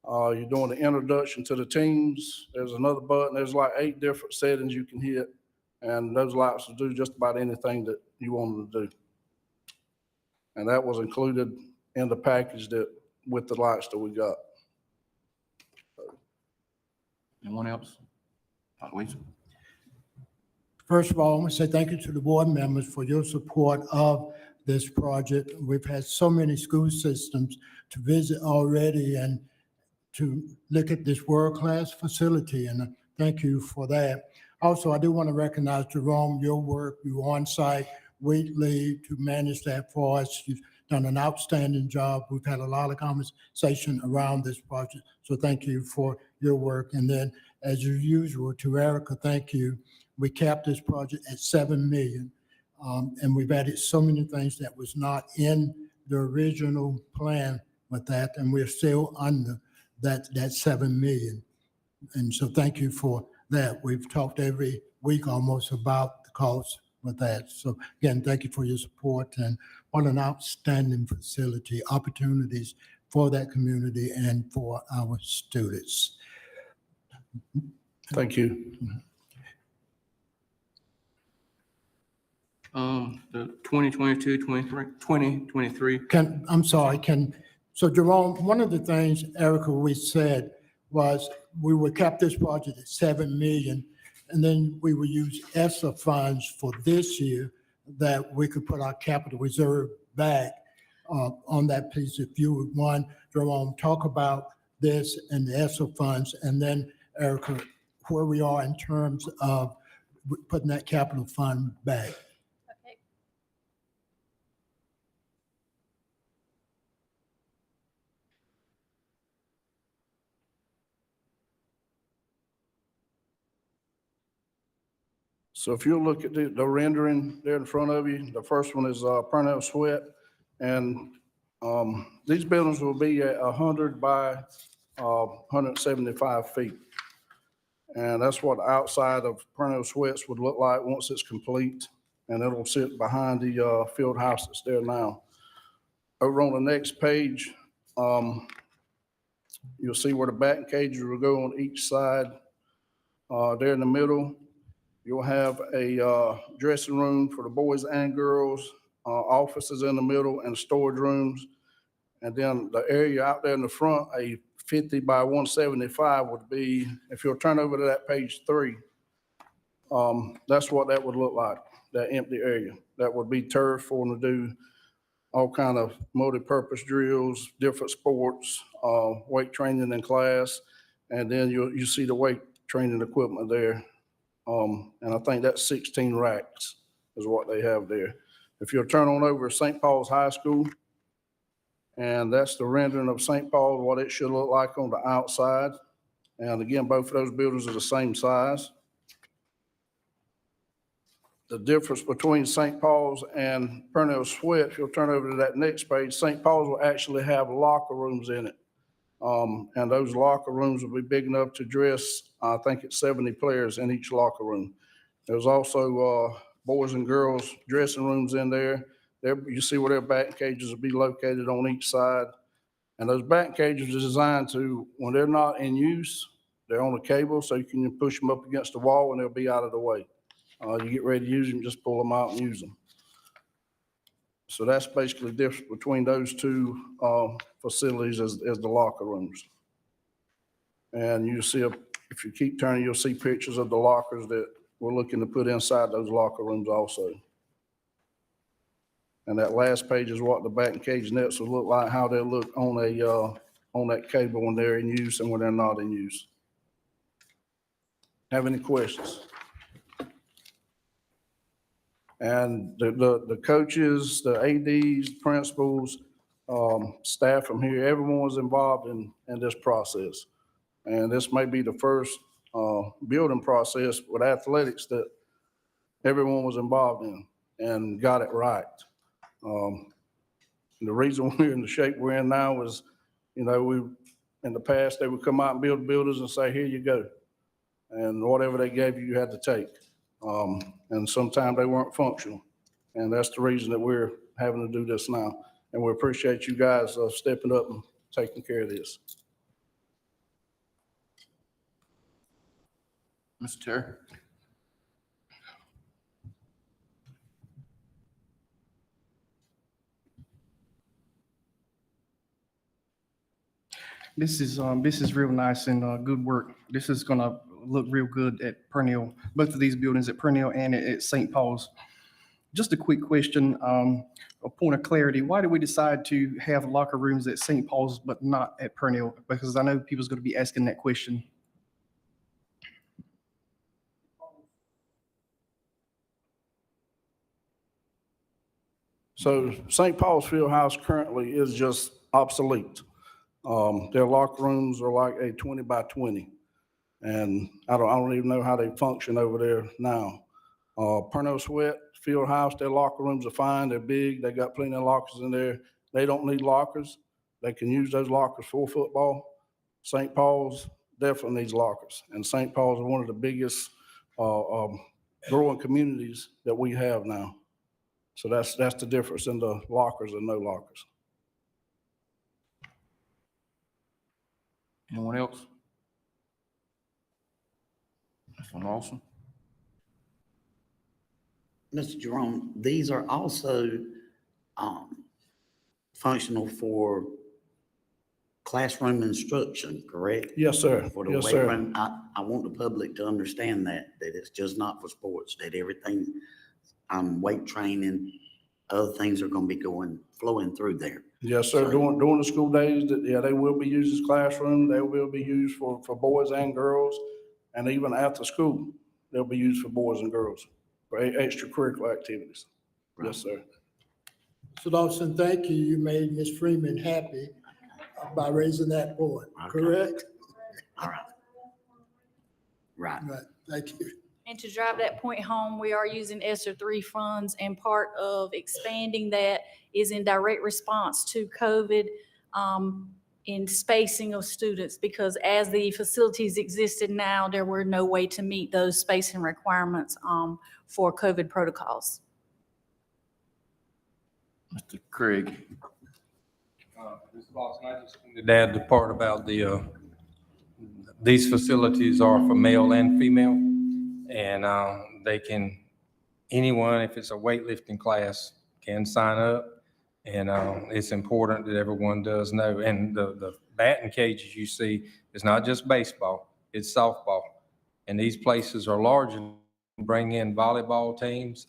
You're doing the introduction to the teams. There's another button. There's like 8 different settings you can hit. And those lights will do just about anything that you want them to do. And that was included in the package with the lights that we got. Anyone else? Dr. Williamson? First of all, I want to say thank you to the board members for your support of this project. We've had so many school systems to visit already and to look at this world-class facility, and thank you for that. Also, I do want to recognize Jerome, your work, you were on site weekly to manage that for us. You've done an outstanding job. We've had a lot of conversation around this project, so thank you for your work. And then, as usual, to Erica, thank you. We capped this project at 7 million, and we've added so many things that was not in the original plan with that, and we're still under that 7 million. And so thank you for that. We've talked every week almost about the cost with that. So again, thank you for your support, and what an outstanding facility, opportunities for that community and for our students. Thank you. The 2023. So Jerome, one of the things, Erica, we said was we would cap this project at 7 million, and then we would use ESSA funds for this year that we could put our capital reserve back on that piece. If you would, one, Jerome, talk about this and the ESSA funds, and then Erica, where we are in terms of putting that capital fund back. Okay. So if you look at the rendering there in front of you, the first one is Purnell Sweat. And these buildings will be at 100 by 175 feet. And that's what the outside of Purnell Sweats would look like once it's complete. And it'll sit behind the field house that's there now. Over on the next page, you'll see where the batting cages will go on each side. There in the middle, you'll have a dressing room for the boys and girls, offices in the middle, and storage rooms. And then the area out there in the front, a 50 by 175 would be, if you'll turn over to that page 3, that's what that would look like, that empty area. That would be turf for them to do all kind of multi-purpose drills, different sports, weight training in class. And then you see the weight training equipment there. And I think that's 16 racks is what they have there. If you'll turn on over to St. Paul's High School, and that's the rendering of St. Paul, what it should look like on the outside. And again, both of those buildings are the same size. The difference between St. Paul's and Purnell Sweat, if you'll turn over to that next page, St. Paul's will actually have locker rooms in it. And those locker rooms will be big enough to dress, I think it's 70 players in each locker room. There's also boys and girls dressing rooms in there. There, you see where their batting cages will be located on each side. And those batting cages are designed to, when they're not in use, they're on a cable, so you can push them up against the wall and they'll be out of the way. You get ready to use them, just pull them out and use them. So that's basically the difference between those two facilities as the locker rooms. And you see, if you keep turning, you'll see pictures of the lockers that we're looking to put inside those locker rooms also. And that last page is what the batting cage nets will look like, how they'll look on that cable when they're in use and when they're not in use. Have any questions? And the coaches, the ADs, principals, staff from here, everyone was involved in this process. And this may be the first building process with athletics that everyone was involved in and got it right. The reason we're in the shape we're in now is, in the past, they would come out and build buildings and say, here you go. And whatever they gave you, you had to take. And sometimes they weren't functional. And that's the reason that we're having to do this now. And we appreciate you guys stepping up and taking care of this. Mr. Terry. This is real nice and good work. This is gonna look real good at Purnell, both of these buildings at Purnell and at St. Paul's. Just a quick question, a point of clarity. Why did we decide to have locker rooms at St. Paul's but not at Purnell? Because I know people's gonna be asking that question. So St. Paul's Fieldhouse currently is just obsolete. Their locker rooms are like a 20 by 20. And I don't even know how they function over there now. Perno Sweat Fieldhouse, their locker rooms are fine. They're big. They got plenty of lockers in there. They don't need lockers. They can use those lockers for football. St. Paul's definitely needs lockers. And St. Paul's is one of the biggest growing communities that we have now. So that's the difference in the lockers and no lockers. Anyone else? Mr. Lawson? Mr. Jerome, these are also functional for classroom instruction, correct? Yes, sir. For the Yes, weight sir. room. I want the public to understand that it's just not for sports, that everything, weight training, other things are going to be flowing through there. Yes, sir. During the school days, they will be used as classrooms. They will be used for boys and girls. And even after school, they'll be used for boys and girls for extracurricular activities. Right. Yes, sir. So Dawson, thank you. You made Ms. Freeman happy by raising that point, correct? All right. Right. Right, thank you. And to drive that point home, we are using ESSER 3 funds, and part of expanding that is in direct response to COVID in spacing of students, because as the facilities existed now, there were no way to meet those spacing requirements for COVID protocols. Mr. Craig? Mr. Lawson, I just wanted to add the part about these facilities are for male and female, and they can, anyone, if it's a weightlifting class, can sign up. And it's important that everyone does know. And the batting cages you see is not just baseball, it's softball. And these places are large and bring in volleyball teams,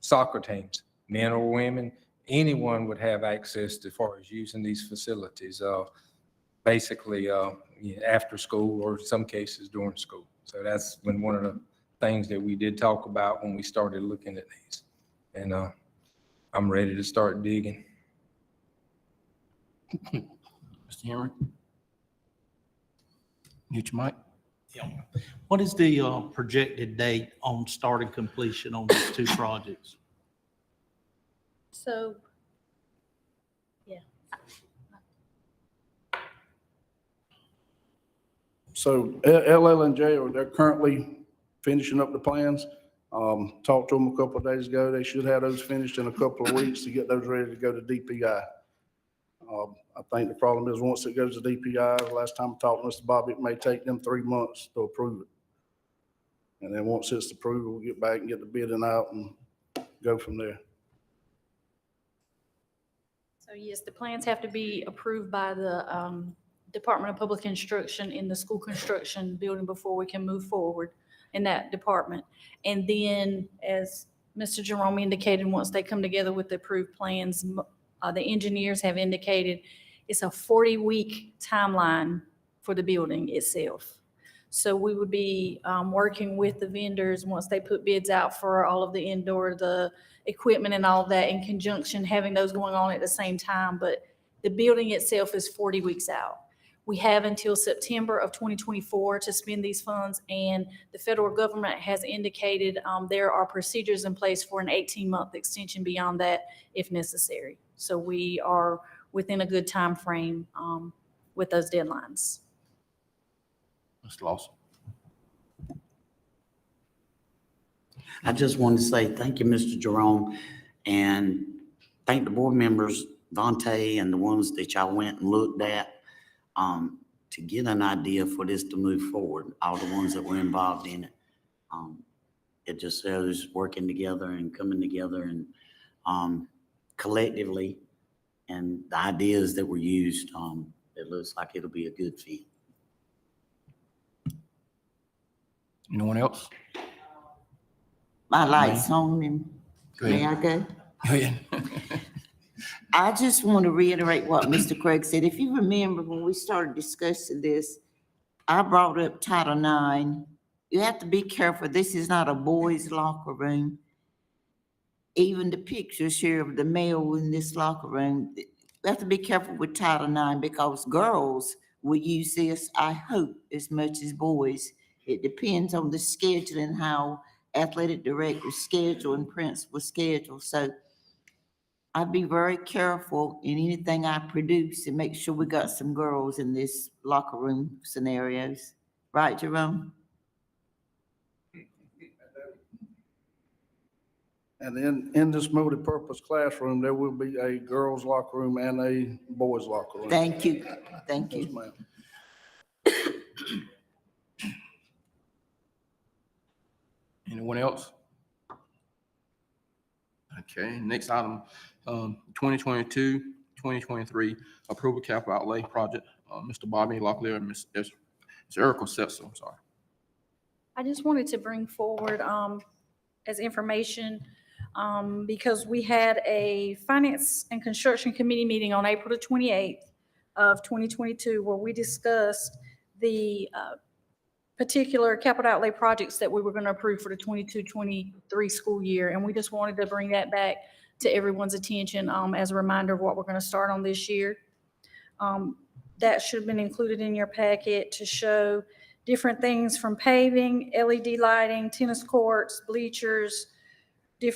soccer teams, men or women. Anyone would have access as far as using these facilities, basically after school or in some cases during school. So that's been one of the things that we did talk about when we started looking at these. And I'm ready to start digging. Mr. Henry? Mute your mic. Yeah. What is the projected date on start and completion on these two projects? So, yeah. So LL&J, they're currently finishing up the plans. Talked to them a couple of days ago. They should have those finished in a couple of weeks to get those ready to go to DPI. I think the problem is once it goes to DPI, the last time I talked to Mr. Bobby, it may take them 3 months to approve it. And then once it's approved, we'll get back and get the bidding out and go from there. So yes, the plans have to be approved by the Department of Public Instruction in the school construction building before we can move forward in that department. And then, as Mr. Jerome indicated, once they come together with the approved plans, the engineers have indicated it's a 40-week timeline for the building itself. So we would be working with the vendors once they put bids out for all of the indoor, the equipment and all of that in conjunction, having those going on at the same time. But the building itself is 40 weeks out. We have until September of 2024 to spend these funds, and the federal government has indicated there are procedures in place for an 18-month extension beyond that if necessary. So we are within a good time frame with those deadlines. Mr. Lawson? I just wanted to say thank you, Mr. Jerome, and thank the board members, Vontae, and the ones that y'all went and looked at to get an idea for this to move forward, all the ones that were involved in it. It just shows working together and coming together and collectively, and the ideas that were used, it looks like it'll be a good fit. Anyone else? My light's on and Go may ahead. I go? Go ahead. I just want to reiterate what Mr. Craig said. If you remember when we started discussing this, I brought up Title IX. You have to be careful. This is not a boys' locker room. even the pictures here of the male in this locker room, we have to be careful with Title IX because girls will use this, I hope, as much as boys. It depends on the scheduling, how athletic directors schedule and principals schedule. So I'd be very careful in anything I produce and make sure we got some girls in this locker room scenarios. Right, Jerome? And then in this multi-purpose classroom, there will be a girls' locker room and a boys' locker room. Thank you. Thank Yes, you. ma'am. Anyone else? Okay, next item, 2022, 2023 approval capital outlay project. Mr. Bobby Locklear and Ms. Erica Setzer, I'm sorry. I just wanted to bring forward as information because we had a Finance and Construction Committee meeting on April the 28th of 2022 where we discussed the particular capital outlay projects that we were going to approve for the 22-23 school year. And we just wanted to bring that back to everyone's attention as a reminder of what we're going to start on this year. That should have been included in your packet to show different things from paving, LED lighting, tennis courts, bleachers,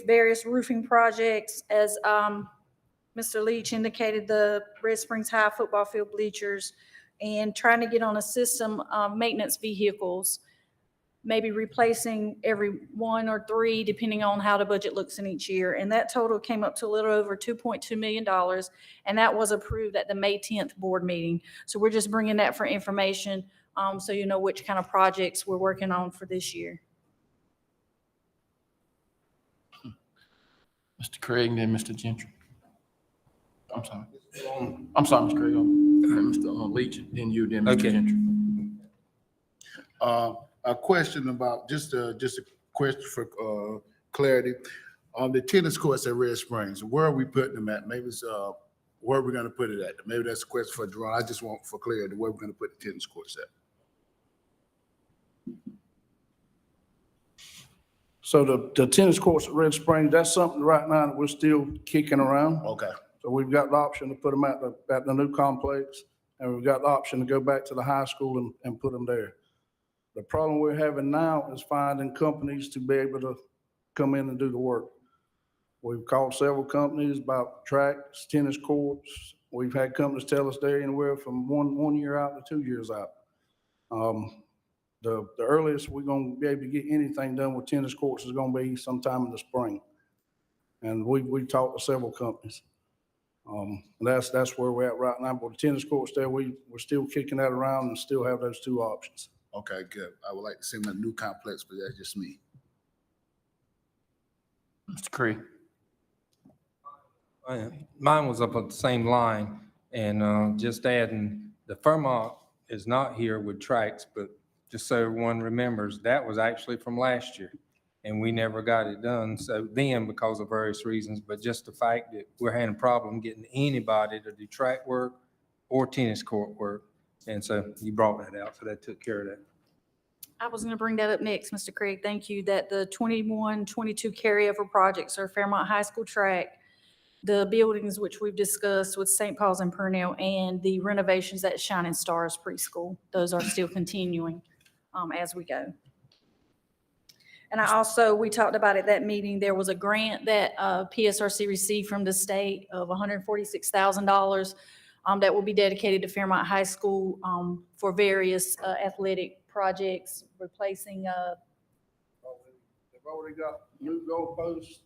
various roofing projects. As Mr. Leach indicated, the Red Springs High football field bleachers, and trying to get on a system of maintenance vehicles, maybe replacing every 1 or 3, depending on how the budget looks in each year. And that total came up to a little over $2.2 million, and that was approved at the May 10th board meeting. So we're just bringing that for information so you know which kind of projects we're working on for this year. Mr. Craig and then Mr. Gentry. I'm sorry. I'm sorry, Mr. Craig. Mr. Leach, then you, then Mr. Okay. Gentry. A question about, just a question for clarity. On the tennis courts at Red Springs, where are we putting them at? Maybe it's, where are we gonna put it at? Maybe that's a question for Jerome. I just want for clarity, where we're gonna put the tennis courts at. So the tennis courts at Red Springs, that's something right now that we're still kicking around. Okay. So we've got the option to put them at the new complex, and we've got the option to go back to the high school and put them there. The problem we're having now is finding companies to be able to come in and do the work. We've called several companies about tracks, tennis courts. We've had companies tell us they're anywhere from one year out to 2 years out. The earliest we're gonna be able to get anything done with tennis courts is gonna be sometime in the spring. And we talked to several companies. That's where we're at right now. But the tennis courts there, we're still kicking that around and still have those 2 options. Okay, good. I would like to see them in a new complex, but that's just me. Mr. Craig. Mine was up on the same line, and just adding, the Fairmont is not here with tracks, but just so everyone remembers, that was actually from last year, and we never got it done. So then, because of various reasons, but just the fact that we're having a problem getting anybody to do track work or tennis court work, and so you brought that out, so that took care of that. I was going to bring that up next, Mr. Craig. Thank you. That the 21-22 carryover projects are Fairmont High School track, the buildings which we've discussed with St. Paul's and Purnell, and the renovations at Shining Stars Preschool. Those are still continuing as we go. And we talked about at that meeting, there was a grant that PSRC received from the state of $146,000 that will be dedicated to Fairmont High School for various athletic projects, replacing. They've already got new goalposts.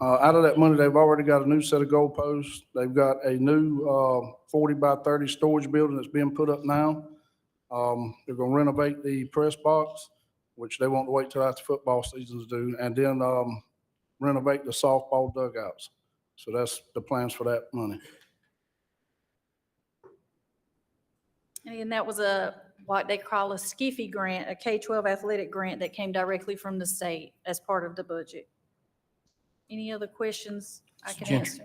Out of that money, they've already got a new set of goalposts. They've got a new 40 by 30 storage building that's being put up now. They're gonna renovate the press box, which they want to wait till after football season to do, and then renovate the softball dugouts. So that's the plans for that money. And that was what they call a SCIFI grant, a K-12 athletic grant that came directly from the state as part of the budget. Any other questions I can answer?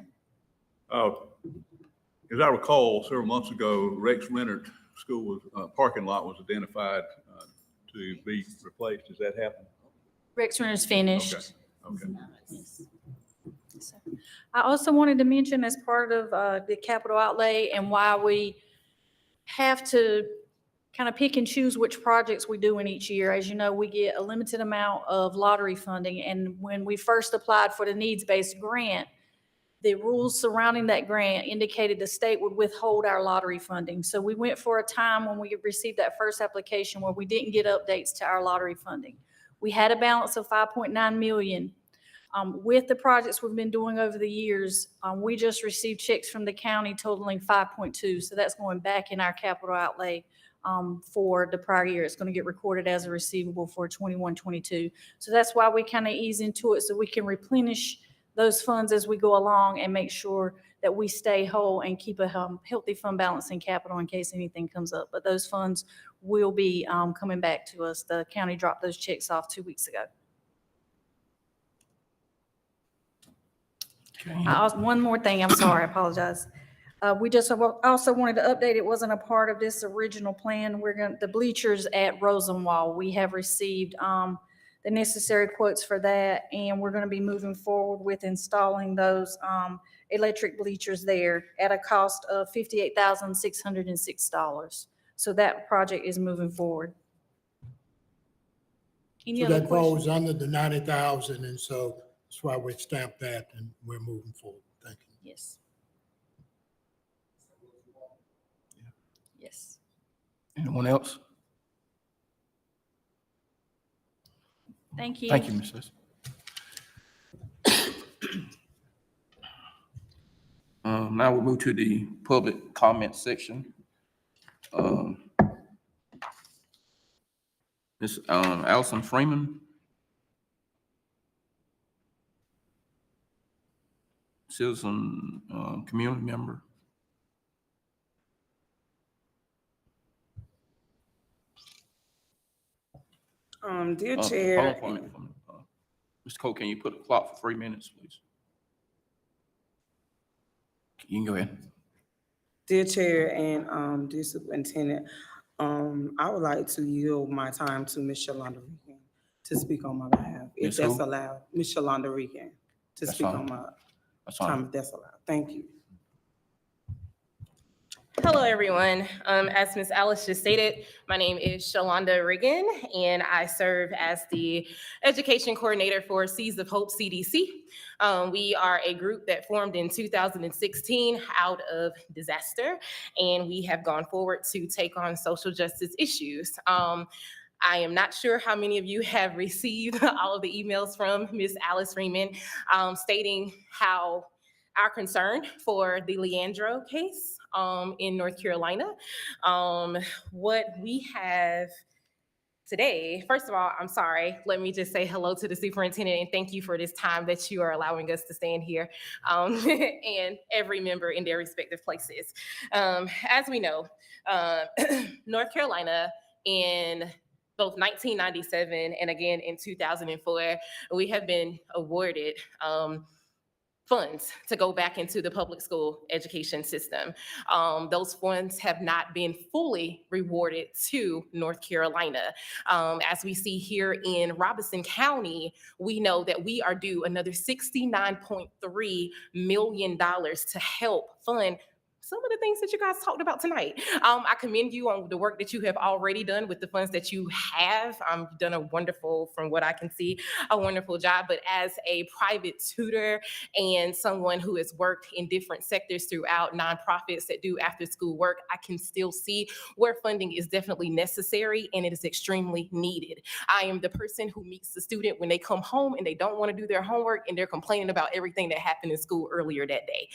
As I recall, several months ago, Rex Leonard School parking lot was identified to be replaced. Has that happened? Rex Renner's finished. Okay. Okay. Yes. Yes, sir. I also wanted to mention as part of the capital outlay and why we have to kind of pick and choose which projects we do in each year. As you know, we get a limited amount of lottery funding, and when we first applied for the needs-based grant, the rules surrounding that grant indicated the state would withhold our lottery funding. So we went for a time when we received that first application where we didn't get updates to our lottery funding. We had a balance of 5.9 million. With the projects we've been doing over the years, we just received checks from the county totaling 5.2. So that's going back in our capital outlay for the prior year. It's going to get recorded as a receivable for 21-22. So that's why we kind of ease into it so we can replenish those funds as we go along and make sure that we stay whole and keep a healthy fund balance in capital in case anything comes up. But those funds will be coming back to us. The county dropped those checks off 2 weeks ago. One more thing, I'm sorry, I apologize. We just also wanted to update, it wasn't a part of this original plan. The bleachers at Rosenwall, we have received the necessary quotes for that, and we're going to be moving forward with installing those electric bleachers there at a cost of $58,606. So that project is moving forward. Any So other that questions? falls under the 90,000, and so that's why we stamped that and we're moving forward. Thank you. Yes. Yes. Anyone else? Thank you. Thank you, Mrs. Now we'll move to the public comment section. Ms. Allison Freeman. Citizen, community member. Dear Hold Chair. on for a minute. Mr. Cole, can you put a clock for 3 minutes, please? You can go ahead. Dear Chair and dear Superintendent, I would like to yield my time to Ms. Shalonda Regan to speak on my behalf, if Ms. that's who? allowed. Ms. Shalonda Regan to That's speak fine. on my That's fine. time, if that's allowed. Thank you. Hello, everyone. As Ms. Alice just stated, my name is Shalonda Riggin, and I serve as the Education Coordinator for Seeds of Hope CDC. We are a group that formed in 2016 out of disaster, and we have gone forward to take on social justice issues. I am not sure how many of you have received all of the emails from Ms. Alice Freeman stating how our concern for the Leandro case in North Carolina. What we have today, first of all, I'm sorry, let me just say hello to the superintendent and thank you for this time that you are allowing us to stand here and every member in their respective places. As we know, North Carolina in both 1997 and again in 2004, we have been awarded funds to go back into the public school education system. Those funds have not been fully rewarded to North Carolina. As we see here in Robeson County, we know that we are due another $69.3 million to help fund some of the things that you guys talked about tonight. I commend you on the work that you have already done with the funds that you have. You've done a wonderful, from what I can see, a wonderful job. But as a private tutor and someone who has worked in different sectors throughout nonprofits that do after school work, I can still see where funding is definitely necessary and it is extremely needed. I am the person who meets the student when they come home and they don't want to do their homework and they're complaining about everything that happened in school earlier that day.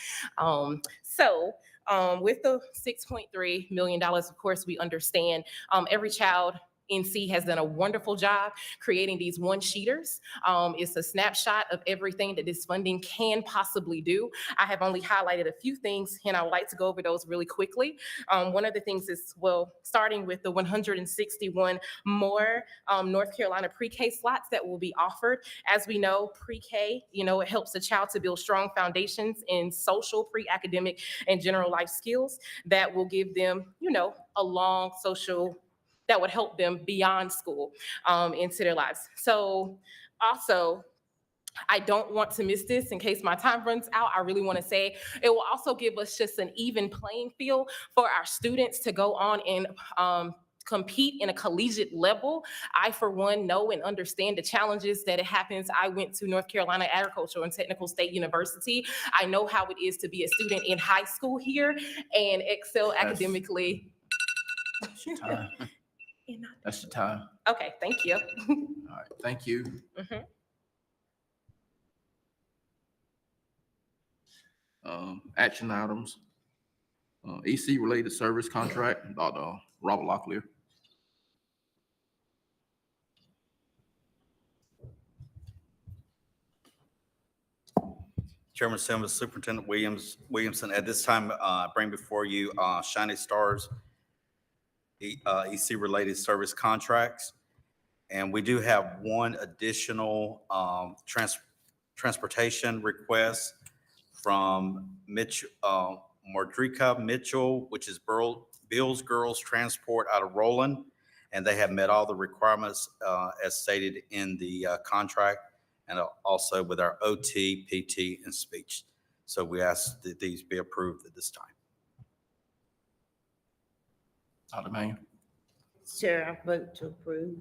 With the $6.3 million, of course, we understand every child NC has done a wonderful job creating these one-sheeters. It's a snapshot of everything that this funding can possibly do. I have only highlighted a few things, and I would like to go over those really quickly. One of the things is, well, starting with the 161 more North Carolina pre-K slots that will be offered. As we know, pre-K, it helps a child to build strong foundations in social, pre-academic, and general life skills that will give them, a long social that would help them beyond school into their lives. So also, I don't want to miss this in case my time runs out. I really want to say it will also give us just an even playing field for our students to go on and compete in a collegiate level. I, for one, know and understand the challenges that it happens. I went to North Carolina Agricultural and Technical State University. I know how it is to be a student in high school here and excel academically. That's your time. That's the time. Okay, thank you. All right, thank you. Mhm. Action items. EC related service contract, Dr. Robert Locklear. Chairman Simmons, Superintendent Williamson, at this time, I bring before you Shiny Stars EC-related service contracts. And we do have one additional transportation request from Mordrika Mitchell, which is Bill's Girls Transport out of Roland. And they have met all the requirements as stated in the contract, and also with our OT, PT, and speech. So we ask that these be approved at this time. Dr. Mayor. Chair, I vote to approve.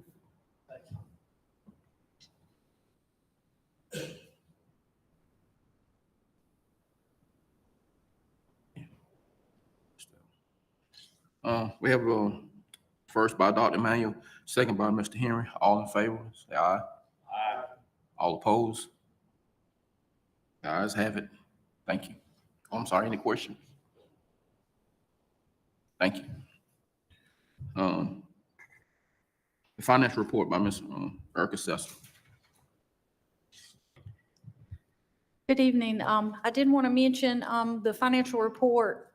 We have first by Dr. Manuel, second by Mr. Henry. All in favor, say aye. Aye. All opposed? The ayes have it. Thank you. Oh, I'm sorry, any questions? Thank you. The financial report by Ms. Erica Sessa. Good evening. I did want to mention the financial report.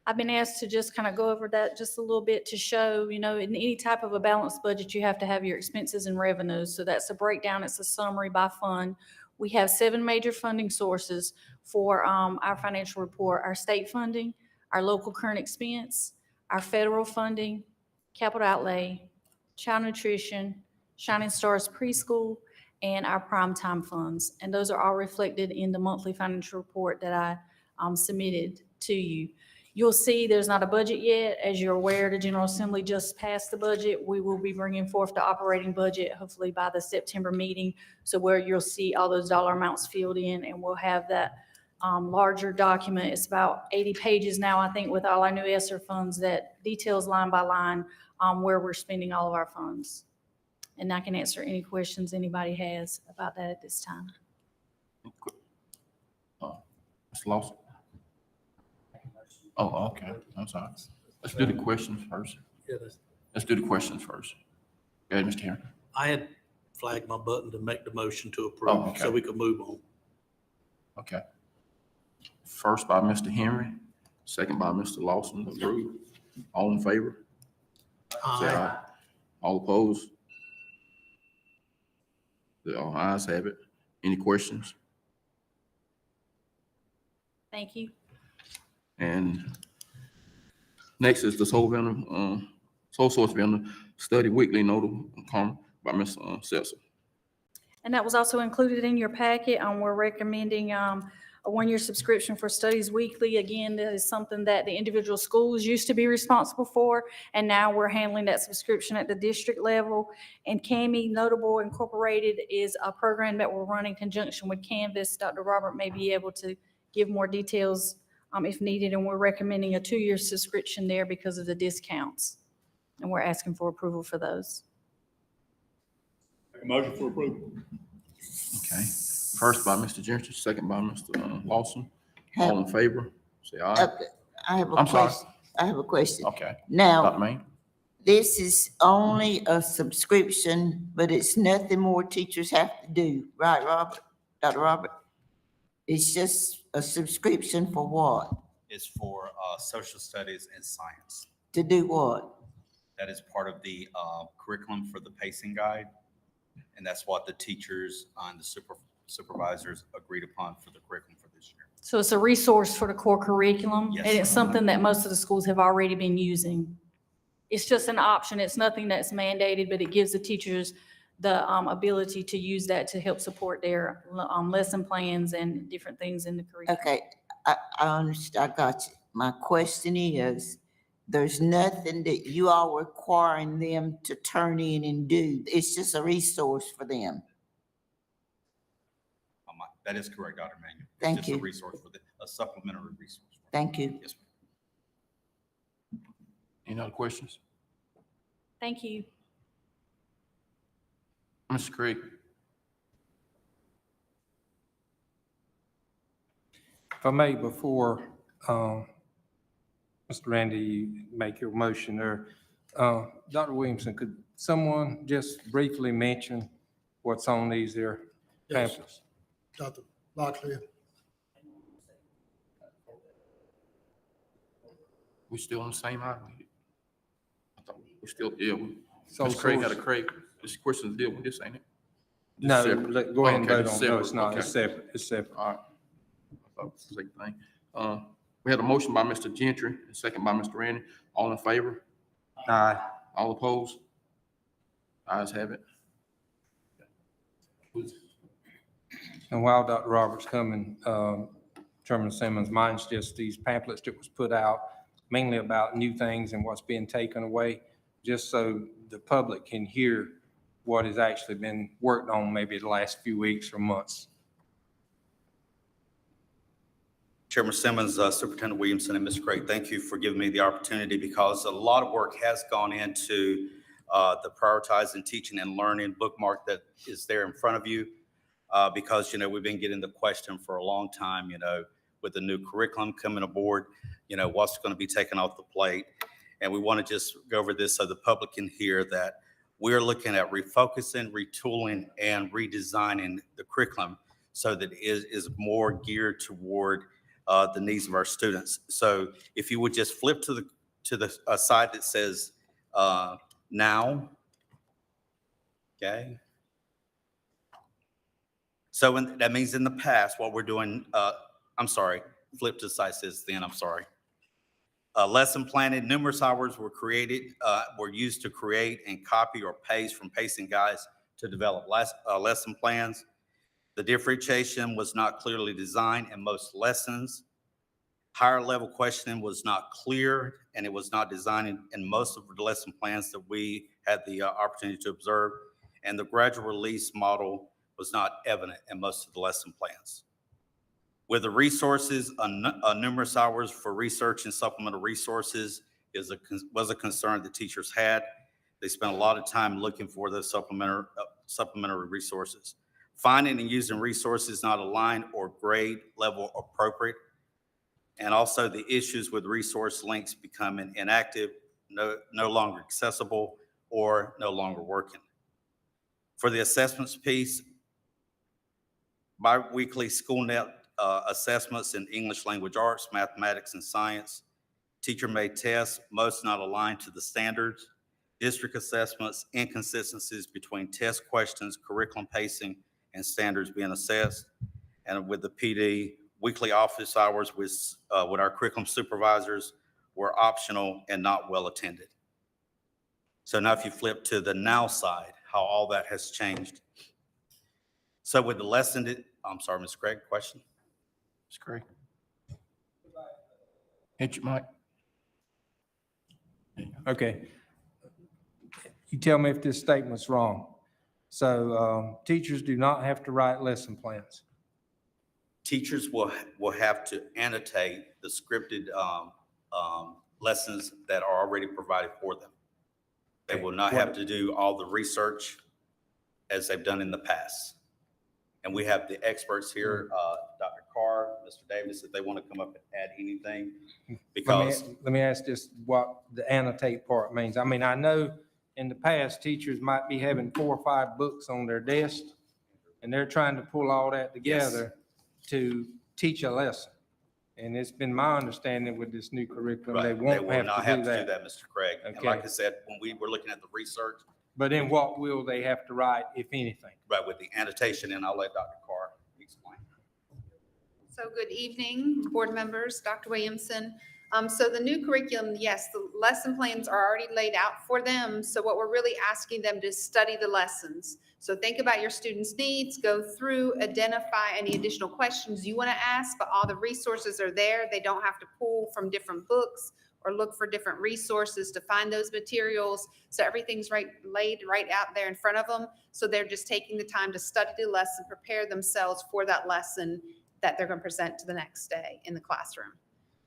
I've been asked to just kind of go over that just a little bit to show, in any type of a balanced budget, you have to have your expenses and revenues. So that's a breakdown. It's a summary by fund. We have 7 major funding sources for our financial report: our state funding, our local current expense, our federal funding, capital outlay, child nutrition, Shining Stars preschool, and our primetime funds. And those are all reflected in the monthly financial report that I submitted to you. You'll see there's not a budget yet. As you're aware, the General Assembly just passed the budget. We will be bringing forth the operating budget hopefully by the September meeting. So where you'll see all those dollar amounts filled in, and we'll have that larger document. It's about 80 pages now, I think, with all our new ESSER funds that details line by line where we're spending all of our funds. And I can answer any questions anybody has about that at this time. Mr. Lawson? Oh, okay, I'm sorry. Let's do the questions first. Let's do the questions first. Go ahead, Mr. Henry. I had flagged my button to make the motion to Oh, approve, okay. so we could move on. Okay. First by Mr. Henry, second by Mr. Lawson, approved. All in favor? Say aye. All opposed? The ayes have it. Any questions? Thank you. And next is the sole source vendor study weekly notable comment by Ms. Sessa. And that was also included in your packet. We're recommending a one-year subscription for Studies Weekly. Again, that is something that the individual schools used to be responsible for, and now we're handling that subscription at the district level. And CAMI Notable Incorporated is a program that we're running in conjunction with Canvas. Dr. Robert may be able to give more details if needed, and we're recommending a 2-year subscription there because of the discounts. And we're asking for approval for those. Make a motion for approval. Okay. First by Mr. Gentry, second by Mr. Lawson. All in favor, say aye. Okay, I have a I'm sorry. question. I have a question. Okay. Now, Dr. Main? this is only a subscription, but it's nothing more teachers have to do, right, Robert? Dr. Robert? It's just a subscription for what? It's for social studies and science. To do what? That is part of the curriculum for the pacing guide. And that's what the teachers and the supervisors agreed upon for the curriculum for this year. So it's a resource for the core curriculum, Yes. and it's something that most of the schools have already been using. It's just an option. It's nothing that's mandated, but it gives the teachers the ability to use that to help support their lesson plans and different things in the curriculum. Okay, I understand, I got you. My question is, there's nothing that you all requiring them to turn in and do. It's just a resource for them. That is correct, Dr. Manuel. Thank It's just you. a resource for a supplementary resource. Thank you. Yes, ma'am. Any other questions? Thank you. Mr. Craig? If I may, before Mr. Randy, you make your motion there, Dr. Williamson, could someone just briefly mention what's on these there Yes. pamphlets? Dr. Lockley. We still on the same item? I thought we still, yeah. So Mr. Craig source- had a Craig, this question deal with this, ain't it? This No, separate. go ahead and Okay, vote this on it. No, it's separate. not. Okay. It's separate. It's separate. All right. I thought it was the same thing. We had a motion by Mr. Gentry, a second by Mr. Randy. All in favor? Aye. All opposed? Ayes have it. And while Dr. Roberts coming, Chairman Simmons, mine's just these pamphlets that was put out mainly about new things and what's being taken away, just so the public can hear what has actually been worked on maybe the last few weeks or months. Chairman Simmons, Superintendent Williamson, and Ms. Craig, thank you for giving me the opportunity because a lot of work has gone into the prioritizing teaching and learning bookmark that is there in front of you. Because, we've been getting the question for a long time, with the new curriculum coming aboard, what's going to be taken off the plate. And we want to just go over this so the public can hear that we're looking at refocusing, retooling, and redesigning the curriculum so that it is more geared toward the needs of our students. So if you would just flip to the side that says now, okay? So that means in the past, what we're doing, I'm sorry, flip to the side says then, I'm sorry. Lesson planning, numerous hours were used to create and copy or paste from pacing guides to develop lesson plans. The differentiation was not clearly designed in most lessons. Higher level questioning was not clear, and it was not designed in most of the lesson plans that we had the opportunity to observe. And the gradual release model was not evident in most of the lesson plans. With the resources, numerous hours for research and supplemental resources was a concern the teachers had. They spent a lot of time looking for those supplementary resources. Finding and using resources not aligned or grade level appropriate. And also the issues with resource links becoming inactive, no longer accessible, or no longer working. For the assessments piece, bi-weekly SchoolNet assessments in English language arts, mathematics, and science. Teacher-made tests, most not aligned to the standards. District assessments, inconsistencies between test questions, curriculum pacing, and standards being assessed. And with the PD, weekly office hours with our curriculum supervisors were optional and not well attended. So now if you flip to the now side, how all that has changed. So with the lesson, I'm sorry, Ms. Craig, question? Ms. Craig? Hit your mic. Okay. You tell me if this statement's wrong. So teachers do not have to write lesson plans. Teachers will have to annotate the scripted lessons that are already provided for them. They will not have to do all the research as they've done in the past. And we have the experts here, Dr. Carr, Mr. Davis, if they want to come up and add anything, because. Let me ask this, what the annotate part means. I mean, I know in the past, teachers might be having 4 or 5 books on their desk, and they're trying to pull all that together to teach a lesson. And it's been my understanding with this new curriculum, they Right, won't not have to do that. Mr. Craig. And Okay. like I said, when we were looking at the research. But then what will they have to write, if anything? Right, with the annotation, and I'll let Dr. Carr explain. So good evening, board members, Dr. Williamson. So the new curriculum, yes, the lesson plans are already laid out for them. So what we're really asking them to is study the lessons. So think about your students' needs, go through, identify any additional questions you want to ask, but all the resources are there. They don't have to pull from different books or look for different resources to find those materials. So everything's laid right out there in front of them. So they're just taking the time to study the lesson, prepare themselves for that lesson that they're going to present to the next day in the classroom.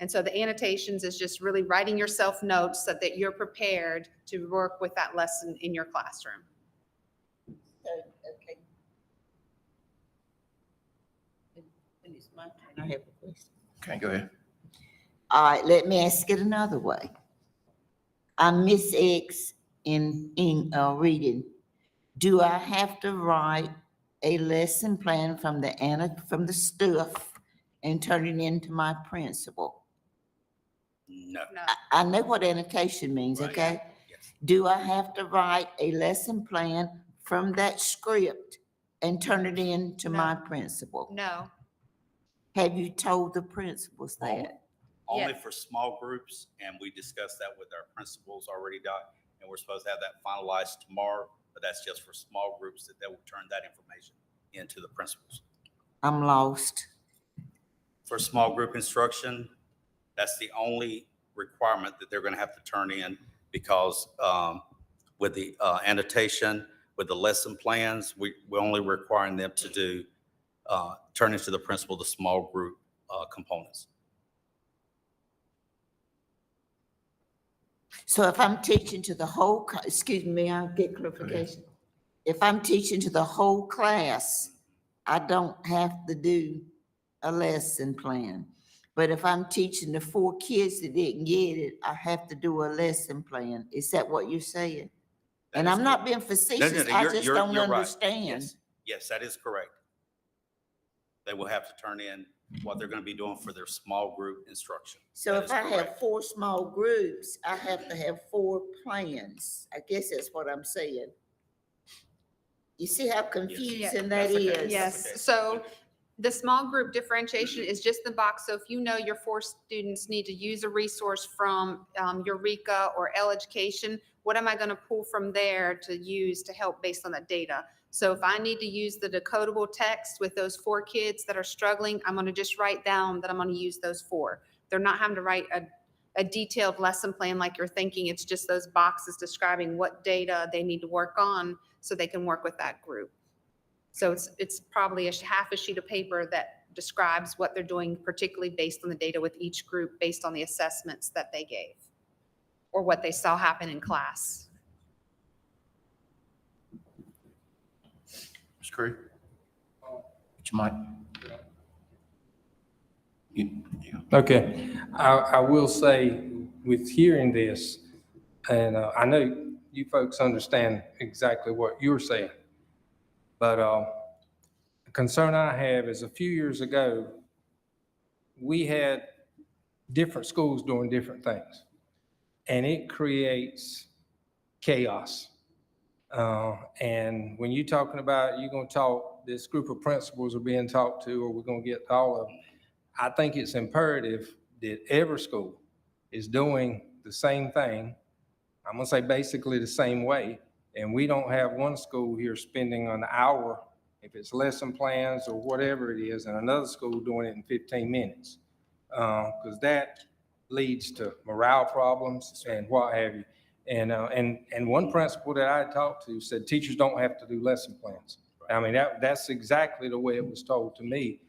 And so the annotations is just really writing yourself notes so that you're prepared to work with that lesson in your classroom. Okay. When it's my turn, I have a question. Okay, go ahead. All right, let me ask it another way. I'm Miss X in reading. Do I have to write a lesson plan from the stuff and turn it into my principal? No. I know what annotation means, Right. okay? Yes. Do I have to write a lesson plan from that script and turn it into my principal? No. Have you told the principals that? Only for small groups, and we discussed that with our principals already, Doc, and we're supposed to have that finalized tomorrow, but that's just for small groups that they will turn that information into the principals. I'm lost. For small group instruction, that's the only requirement that they're going to have to turn in, because with the annotation, with the lesson plans, we're only requiring them to do, turn into the principal the small group components. So if I'm teaching to the whole, excuse me, I'll get clarification. If I'm teaching to the whole class, I don't have to do a lesson plan. But if I'm teaching the 4 kids that didn't get it, I have to do a lesson plan. Is that what you're saying? And I'm not being facetious, I just don't You're right. understand. Yes. Yes, that is correct. They will have to turn in what they're going to be doing for their small group instruction. So That if is I correct. have 4 small groups, I have to have 4 plans. I guess that's what I'm saying. You see how confusing that That's okay. is? Yes, so the small group differentiation is just the box. So if you know your 4 students need to use a resource from Eureka or L Education, what am I going to pull from there to use to help based on that data? So if I need to use the decodable text with those 4 kids that are struggling, I'm going to just write down that I'm going to use those 4. They're not having to write a detailed lesson plan like you're thinking. It's just those boxes describing what data they need to work on so they can work with that group. So it's probably half a sheet of paper that describes what they're doing, particularly based on the data with each group, based on the assessments that they gave or what they saw happen in class. Ms. Curry? Which mic? Okay, I will say with hearing this, and I know you folks understand exactly what you're saying, but the concern I have is a few years ago, we had different schools doing different things, and it creates chaos. And when you're talking about, you're going to talk, this group of principals are being talked to, or we're going to get all of them, I think it's imperative that every school is doing the same thing. I'm going to say basically the same way. And we don't have one school here spending an hour, if it's lesson plans or whatever it is, and another school doing it in 15 minutes. Because that leads to morale problems and what have you. And one principal that I talked to said teachers don't have to do lesson plans. I mean, that's exactly the way it was told to me.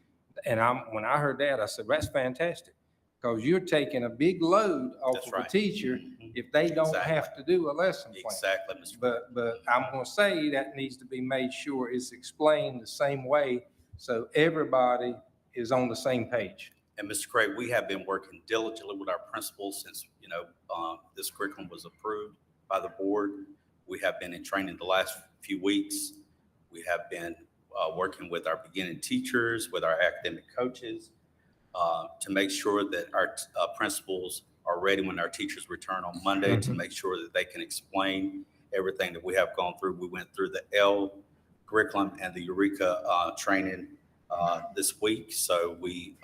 And when I heard that, I said, that's fantastic, because you're taking a big load off That's of right. a teacher if they don't Exactly. have to do a lesson plan. Exactly, Mr. But I'm going to say that needs to be made sure it's explained the same way so everybody is on the same page. And Mr. Craig, we have been working diligently with our principals since, this curriculum was approved by the board. We have been in training the last few weeks. We have been working with our beginning teachers, with our academic coaches, to make sure that our principals are ready when our teachers return on Monday, to make sure that they can explain everything that we have gone through. We went through the L curriculum and the Eureka training this week. So we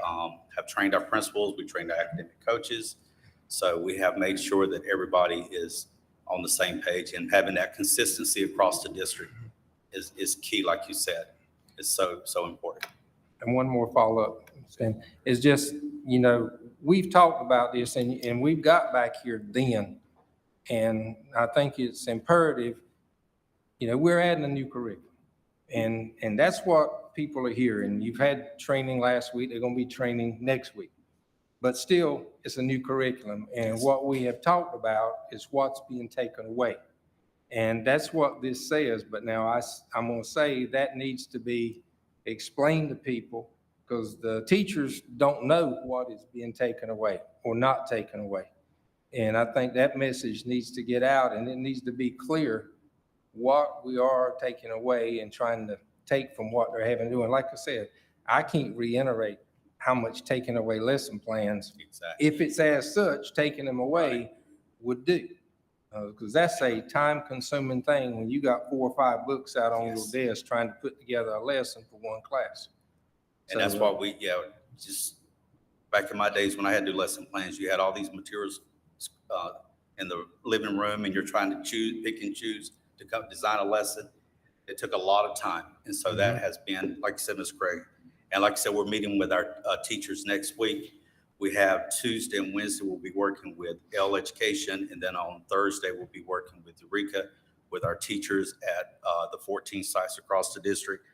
have trained our principals, we trained our academic coaches. So we have made sure that everybody is on the same page, and having that consistency across the district is key, like you said. It's so important. And one more follow-up, Sam, is just, we've talked about this and we've got back here then. And I think it's imperative, we're adding a new curriculum. And that's what people are hearing. You've had training last week, they're gonna be training next week. But still, it's a new curriculum. And what we have talked about is what's being taken away. And that's what this says. But now I'm gonna say that needs to be explained to people, because the teachers don't know what is being taken away or not taken away. And I think that message needs to get out, and it needs to be clear what we are taking away and trying to take from what they're having to do. And like I said, I can't reiterate how much taking away lesson plans, if it's as such, taking them away would do. Because that's a time-consuming thing when you got 4 or 5 books out on your desk trying to put together a lesson for one class. And that's why just back in my days when I had to do lesson plans, you had all these materials in the living room, and you're trying to pick and choose to design a lesson. It took a lot of time. And so that has been, like I said, Ms. Craig, and like I said, we're meeting with our teachers next week. We have Tuesday and Wednesday, we'll be working with Education, and then on Thursday, we'll be working with Eureka, with our teachers at the 14 sites across the district.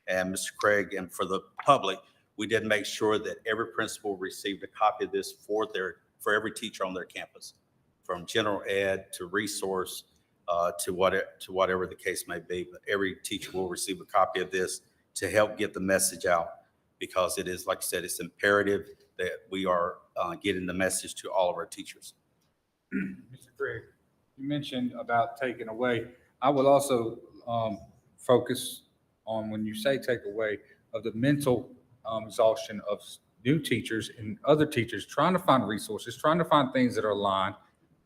And Mr. Craig, and for the public, we did make sure that every principal received a copy of this for every teacher on their campus, from general ed to resource to whatever the case may be. But every teacher will receive a copy of this to help get the message out, because it is, like I said, it's imperative that we are getting the message to all of our teachers. Mr. Craig, you mentioned about taking away. I will also focus on, when you say take away, of the mental exhaustion of new teachers and other teachers trying to find resources, trying to find things that are aligned,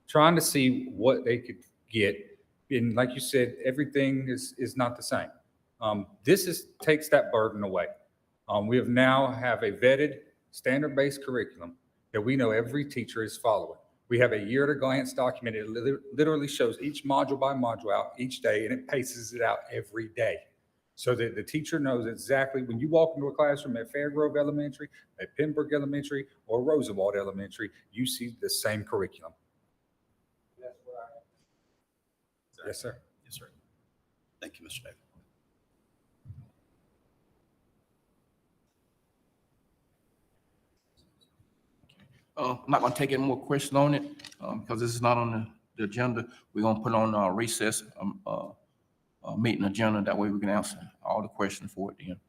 trying to see what they could get. And like you said, everything is not the same. This takes that burden away. We now have a vetted, standard-based curriculum that we know every teacher is following. We have a year-at-a-glance document. It literally shows each module by module out each day, and it paces it out every day, so that the teacher knows exactly when you walk into a classroom at Fairgrove Elementary, at Pembroke Elementary, or Roosevelt Elementary, you see the same curriculum. Yes, sir. Yes, sir. Thank you, Mr. Davis. I'm not gonna take any more questions on it, because this is not on the agenda. We're gonna put on a recess, meeting agenda. That way we can answer all the questions for it then.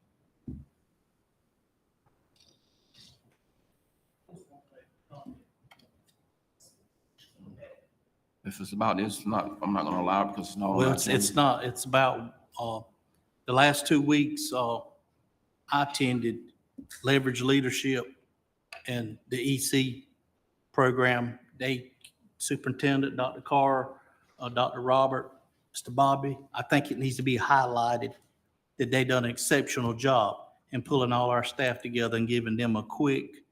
If it's about this, I'm not gonna allow it, because it's not on Well, our it's agenda. not, it's about, the last 2 weeks, I attended Leverage Leadership and the EC program. Superintendent, Dr. Carr, Dr. Robert, Mr. Bobby, I think it needs to be highlighted that they done an exceptional job in pulling all our staff together and giving them a quick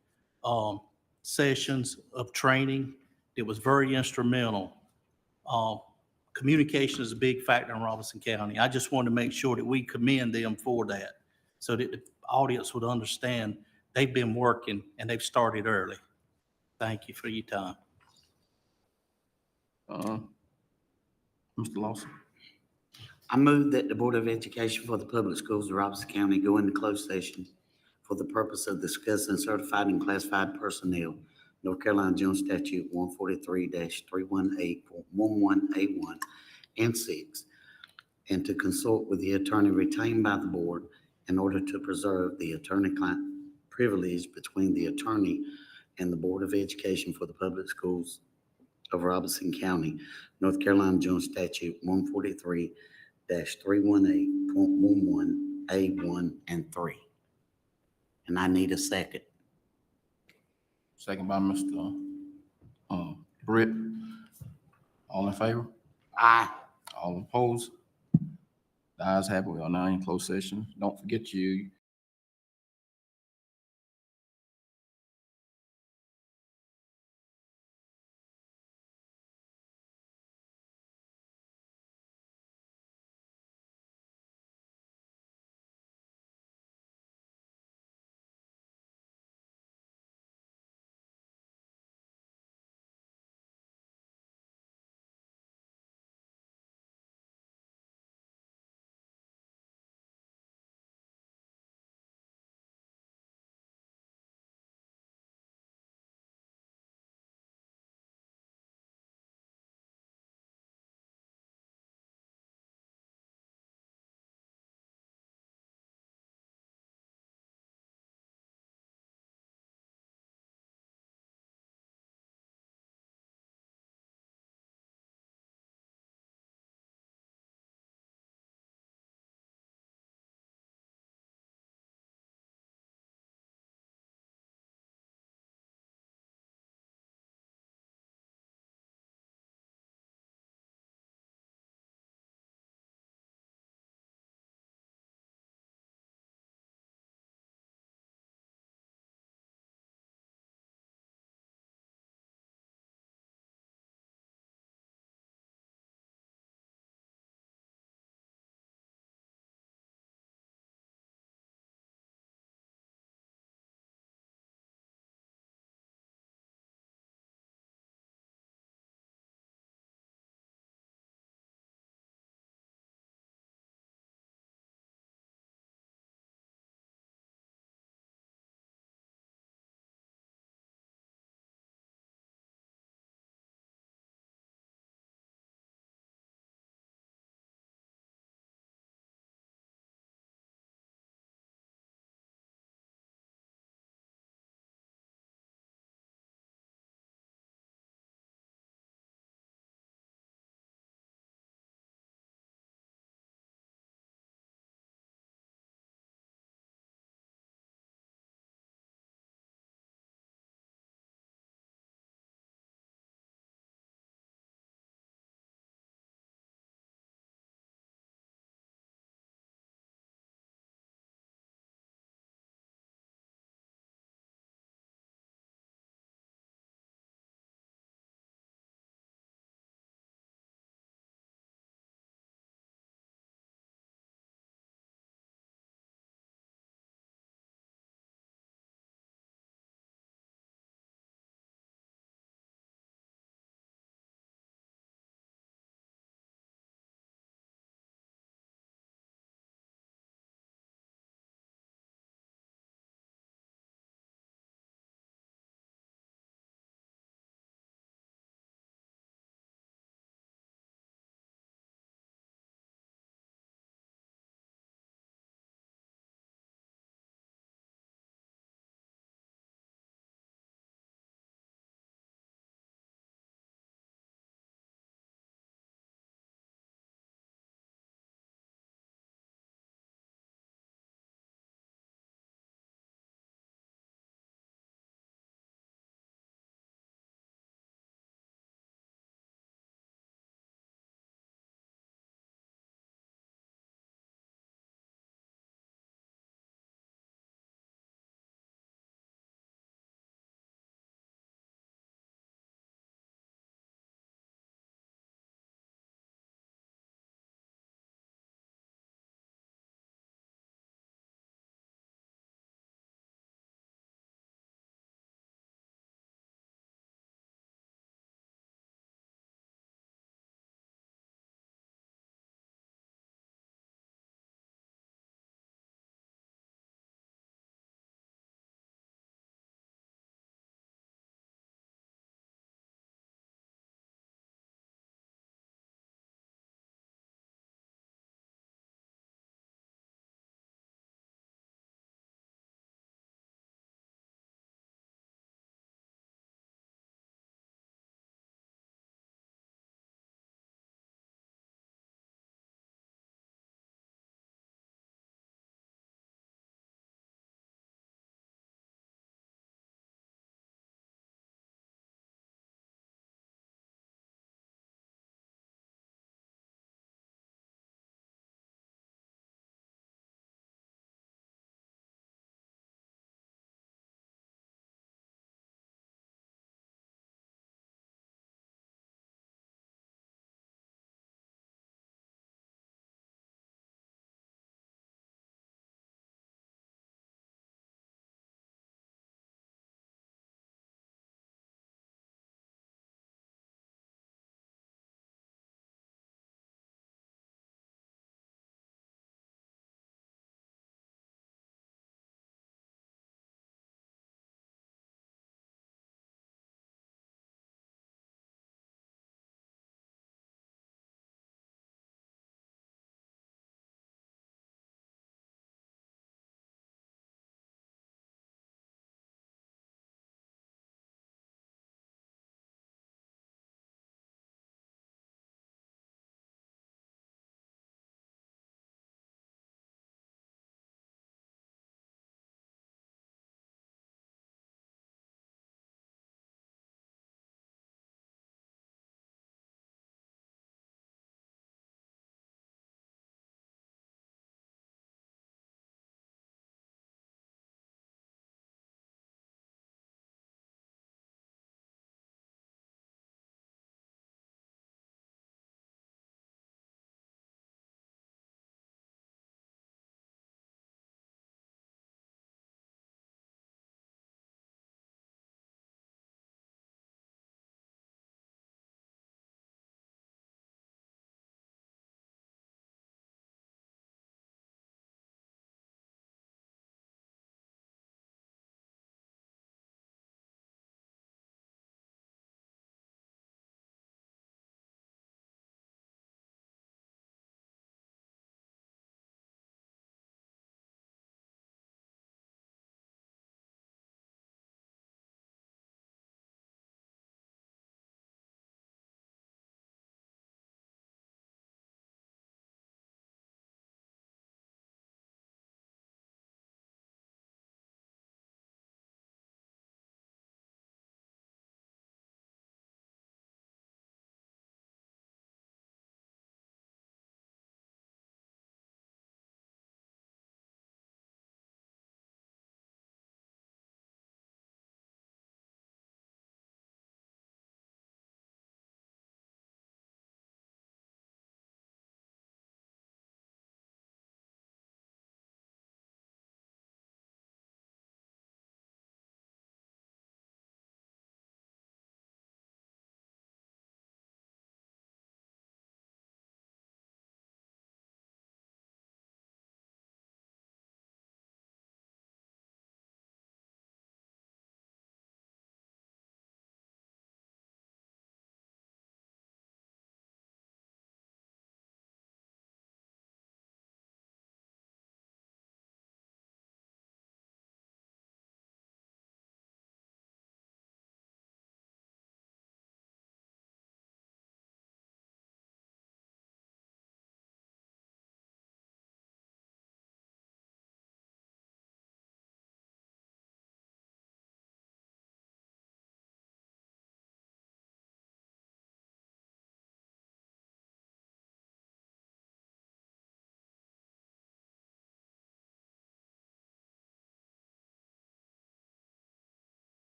sessions of training. It was very instrumental. Communication is a big factor in Robeson County. I just wanted to make sure that we commend them for that, so that the audience would understand they've been working and they've started early. Thank you for your time. Mr. Lawson. I move that the Board of Education for the Public Schools of Robeson County go into closed session for the purpose of discussing certified and classified personnel, North Carolina General Statute 143-318.11A1 and 6, and to consult with the attorney retained by the board in order to preserve the attorney-client privilege between the attorney and the Board of Education for the Public Schools of Robeson County, North Carolina General Statute 143-318.11A1 and 3. And I need a second. Second by Mr. Britt. All in favor? Aye. All opposed? The ayes have it. We are now in closed session. Don't forget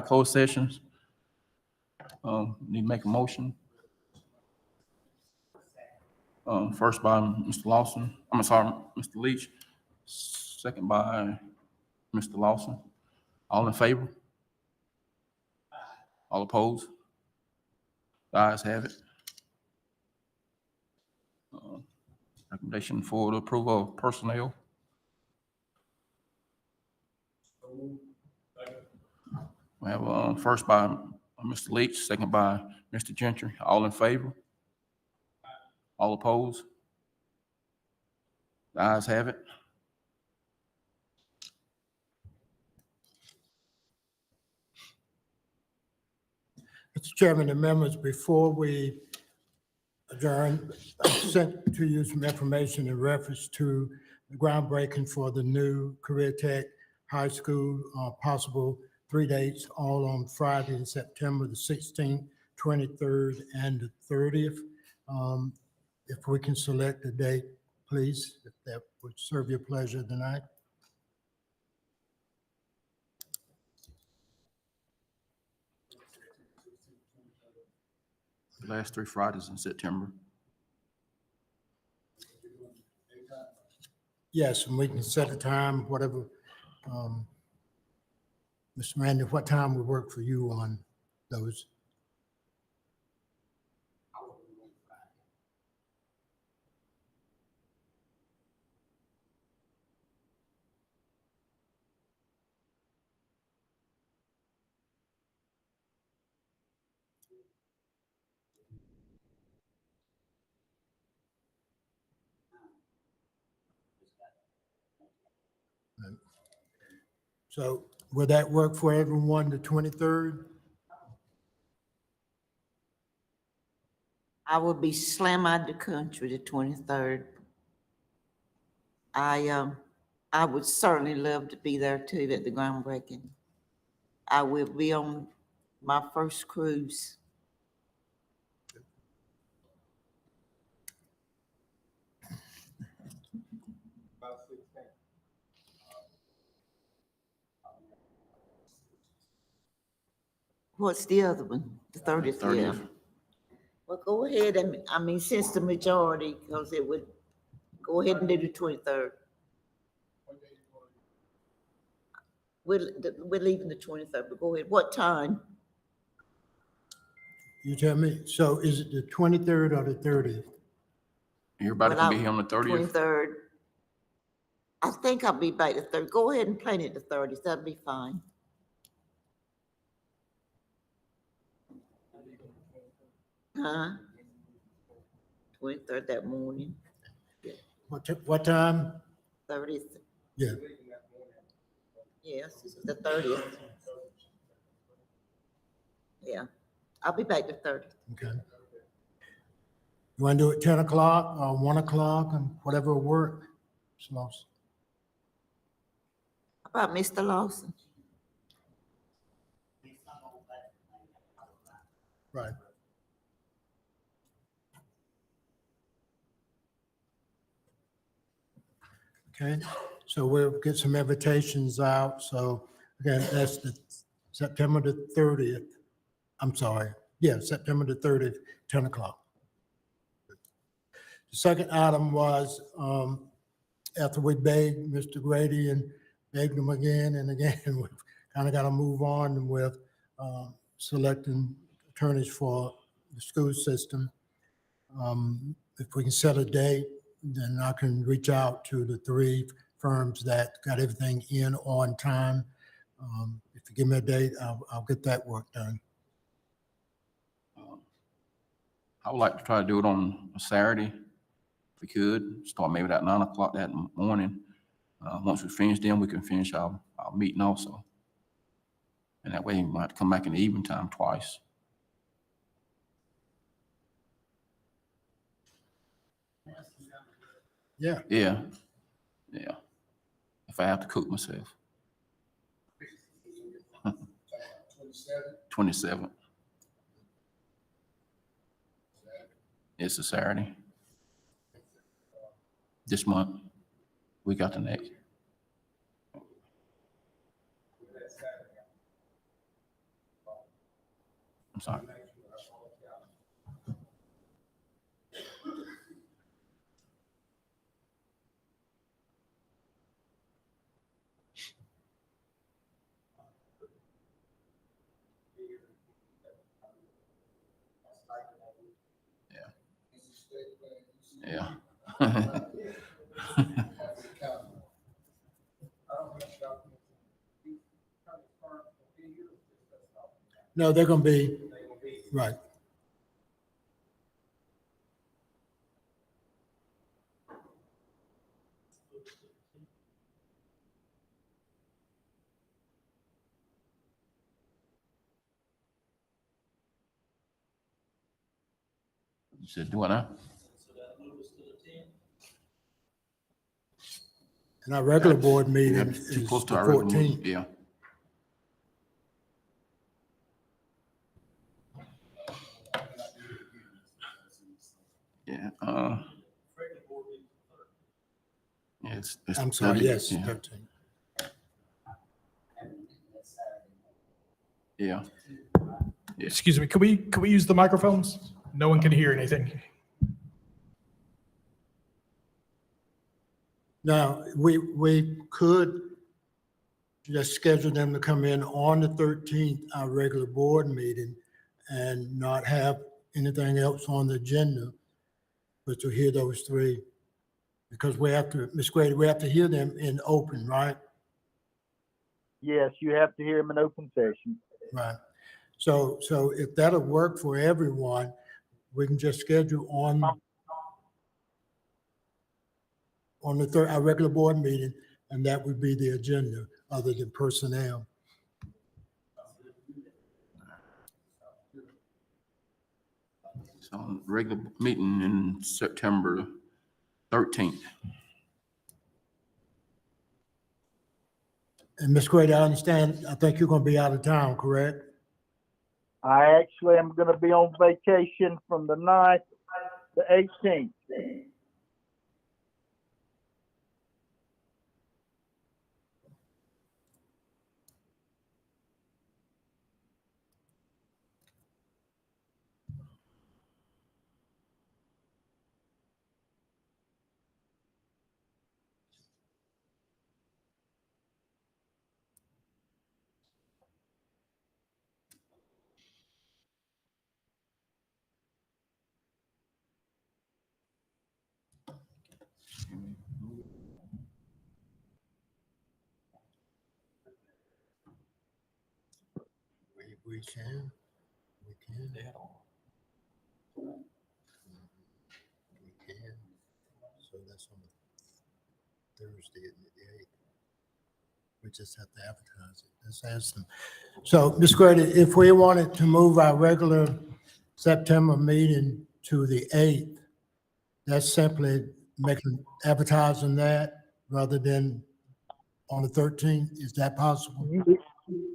closed sessions. Need to make a motion. First by Mr. Lawson, I'm sorry, Mr. Leach, second by Mr. Lawson. All in favor? All opposed? The ayes have it. Recommendation for the approval of personnel. We have first by Mr. Leach, second by Mr. Gentry. All in favor? All opposed? The ayes have it. Mr. Chairman and members, before we adjourn, I sent to you some information in reference to the groundbreaking for the new Career Tech High School, possible 3 dates, all on Friday, September the 16th, 23rd, and the 30th. If we can select a date, please, if that would serve your pleasure tonight. The last 3 Fridays in September. Yes, and we can set a time, whatever. Mr. Randy, what time would work for you on those? So will that work for everyone, the 23rd? I will be slam out the country the 23rd. I would certainly love to be there too at the groundbreaking. I will be on my first cruise. What's the other one? The 30th, yeah. 30th. Well, go ahead and, since the majority, because it would, go ahead and do the 23rd. We're leaving the 23rd, but go ahead. What time? You tell me. So is it the 23rd or the 30th? Everybody Well, can be here on the 30th. 23rd. I think I'll be back the 3rd. Go ahead and plan it the 30th. That'll be fine. Huh? 23rd that morning, What time? 30th. Yeah. Yes, the 30th. Yeah, I'll be back the 30th. Okay. You want to do it 10 o'clock or 1 o'clock and whatever will work? Mr. Lawson? How about Mr. Lawson? Right. Okay, so we'll get some invitations out. So again, that's the September the 30th. I'm sorry. Yeah, September the 30th, 10 o'clock. The second item was, after we begged Mr. Grady and begged him again and again, we've kind of got to move on with selecting attorneys for the school system. If we can set a date, then I can reach out to the 3 firms that got everything in on time. If you give me a date, I'll get that work done. I would like to try to do it on a Saturday, if we could, start maybe at 9 o'clock that morning. Once we finish them, we can finish our meeting also. And that way we might have to come back in the evening time twice. Yeah. Yeah, yeah. If I have to cook myself. 27th. It's a Saturday. This month, we got the next. I'm sorry. Yeah. No, they're gonna be, right. You said do what now? And our regular board meeting Yeah, is too close to the our regular meeting. 14th. Yeah. Yeah, I'm sorry, yes, yeah. 13th. Yeah. Excuse me, could we use the microphones? No one can hear anything. Now, we could just schedule them to come in on the 13th, our regular board meeting, and not have anything else on the agenda, but to hear those three. Because we have to, Ms. Grady, we have to hear them in open, right? Yes, you have to hear them in open session. Right. So if that'll work for everyone, we can just schedule on our regular board meeting, and that would be the agenda, other than personnel. So regular meeting in September 13th. And Ms. Grady, I understand, I think you're gonna be out of town, correct? I actually am going to be on vacation from the 9th to 18th. We can. We can. We can. So that's on the Thursday, isn't it, the 8th? We just have to advertise it. Let's ask them. So, Ms. Grady, if we wanted to move our regular September meeting to the 8th, that's simply advertising that rather than on the 13th. Is that possible?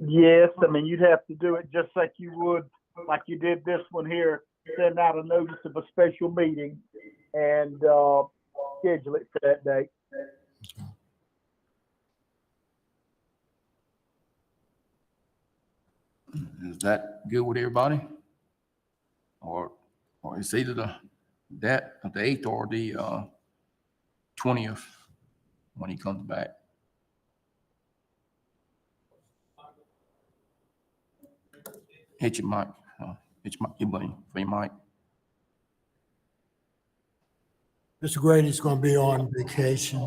Yes, I mean, you'd have to do it just like you would, like you did this one here, send out a notice of a special meeting and schedule it for that date. Is that good with everybody? Or it's either the 8th or the 20th when he comes back. Hit your mic. Hit your button for your mic. Mr. Grady's going to be on vacation.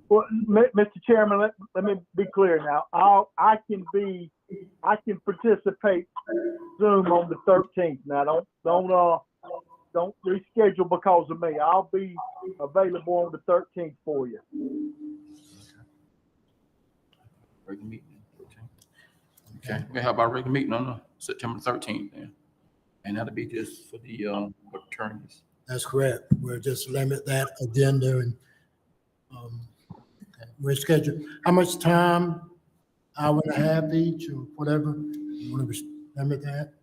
Well, Mr. Chairman, let me be clear now. I can participate Zoom on the 13th. Now, don't reschedule because of me. I'll be available on the 13th for you. Regular meeting. Okay, we have our regular meeting on the September 13th then. And that'll be just for the attorneys. That's correct. We'll just limit that agenda and we'll schedule. How much time? Hour and a half each or whatever? You want to limit that?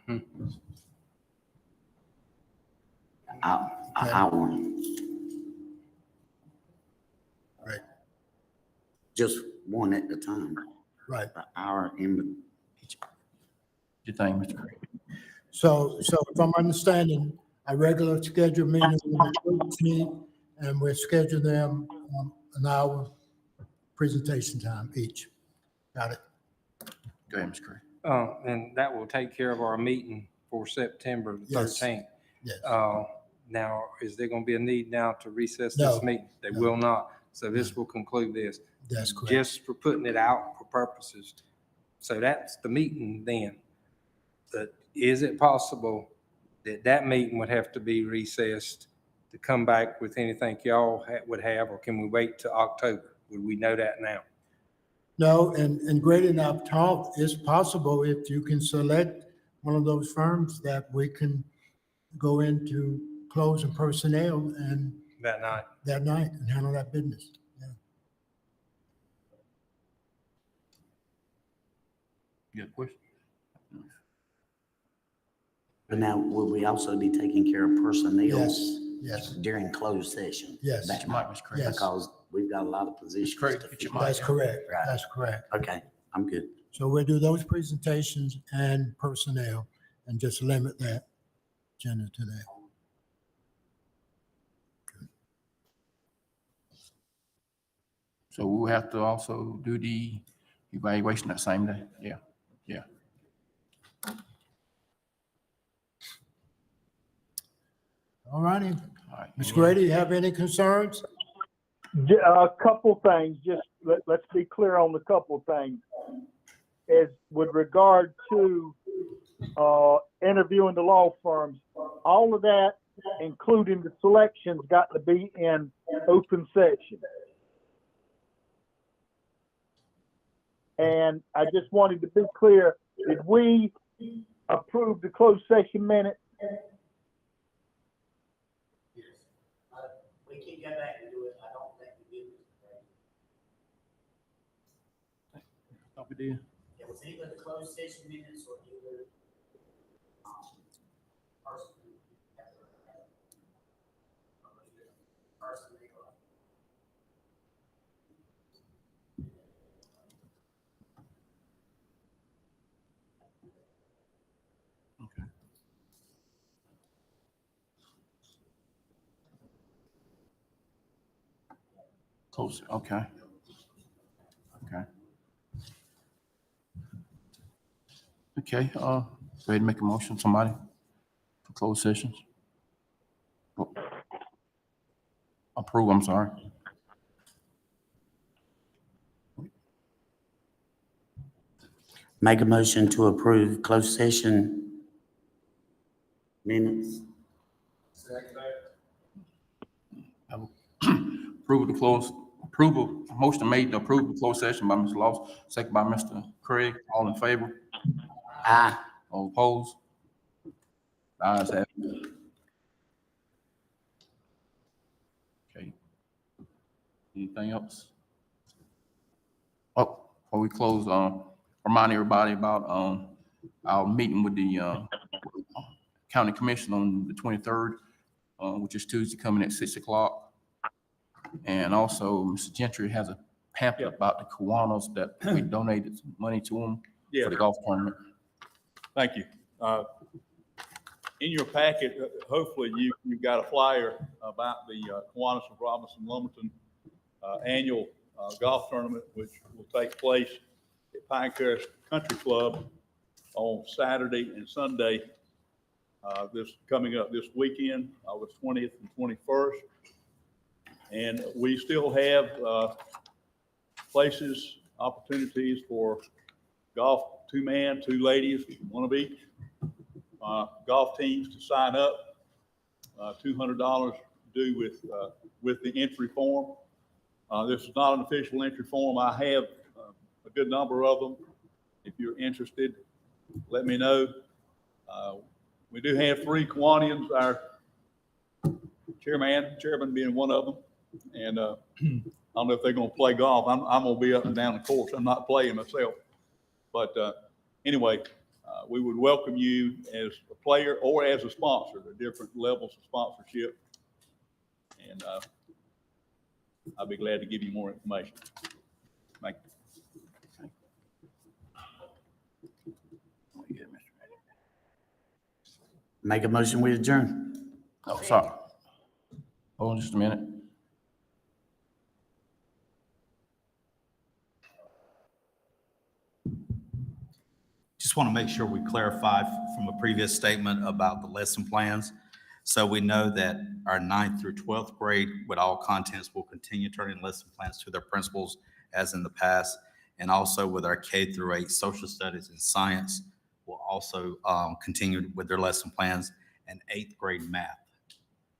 An hour. Right. Just one at a time. Right. an hour in. Your thing, Mr. Craig. So if I'm understanding, a regular scheduled meeting on the 13th, and we'll schedule them an hour presentation time each. Got it? Go ahead, Mr. Craig. And that will take care of our meeting for September the Yes. 13th. Yes. Now, is there going to be a need now to recess No. this meeting? They No. will not. So this will conclude this. That's correct. Just for putting it out for purposes. So that's the meeting then. But is it possible that that meeting would have to be recessed to come back with anything y'all would have, or can we wait till October? Would we know that now? No, and great enough talk is possible if you can select one of those firms that we can go into closing personnel and That night? that night and handle that business. Yeah. You got a question? But now, will we also be taking care of personnel? Yes. During closed session? Yes. That Mike, night? Mr. Craig. Yes. Because we've got a lot of positions. Craig, to get your fill. mic. That's correct. Right. That's correct. Okay, I'm good. So we'll do those presentations and personnel and just limit that agenda to that. So we'll have to also do the evaluation that same day. Yeah. All righty. All right. Ms. Grady, you have any concerns? A couple things, just let's be clear on the couple things. As with regard to interviewing the law firms, all of that, including the selections, got to be in open session. And I just wanted to be clear, did we approve the closed session minute? We can go back and do it. I don't think we did. Thought we did. It was either the closed session minutes or either, Close, okay. Okay, go ahead and make a motion, somebody, for closed sessions. Approve, I'm sorry. make a motion to approve closed session minutes. Motion made to approve the closed session by Mr. Laws, second by Mr. Craig, all in favor? Aye. All opposed? The ayes have it. Okay. Anything else? Oh, before we close, remind everybody about, our meeting with the, county commission on the 23rd, which is Tuesday, coming at 6 o'clock. And also, Mr. Gentry has a pamphlet about the Kiwanis that we donated some money to them for the golf tournament. Thank you. In your packet, hopefully you've got a flyer about the Kiwanis of Robeson Lumberton annual golf tournament, which will take place at Pinecrest Country Club on Saturday and Sunday. This coming up this weekend, August 20th and 21st. And we still have places, opportunities for golf, 2-man, 2 ladies, 1 of each. Golf teams to sign up, $200 due with the entry form. This is not an official entry form. I have a good number of them. If you're interested, let me know. We do have 3 Kiwanians, our chairman being one of them. And I don't know if they're going to play golf. I'm going to be up and down the course. I'm not playing myself. But anyway, we would welcome you as a player or as a sponsor. There are different levels of sponsorship. And I'll be glad to give you more information. Thank you. Make a motion, we adjourn. Oh, sorry. Hold on just a minute. Just want to make sure we clarify from a previous statement about the lesson plans. So we know that our 9th through 12th grade with all contents will continue turning lesson plans to their principals as in the past. And also with our K through 8 social studies and science will also continue with their lesson plans, and 8th grade math.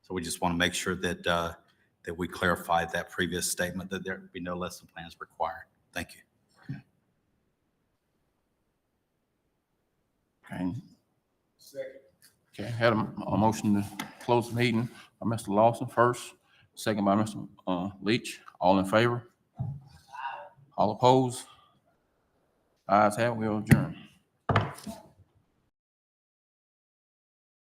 So we just want to make sure that that we clarify that previous statement, that there be no lesson plans required. Thank you. Okay. Okay, had a motion to close the meeting by Mr. Lawson first, second by Mr. Leach. All in favor? All opposed? Ayes have it, we are adjourned.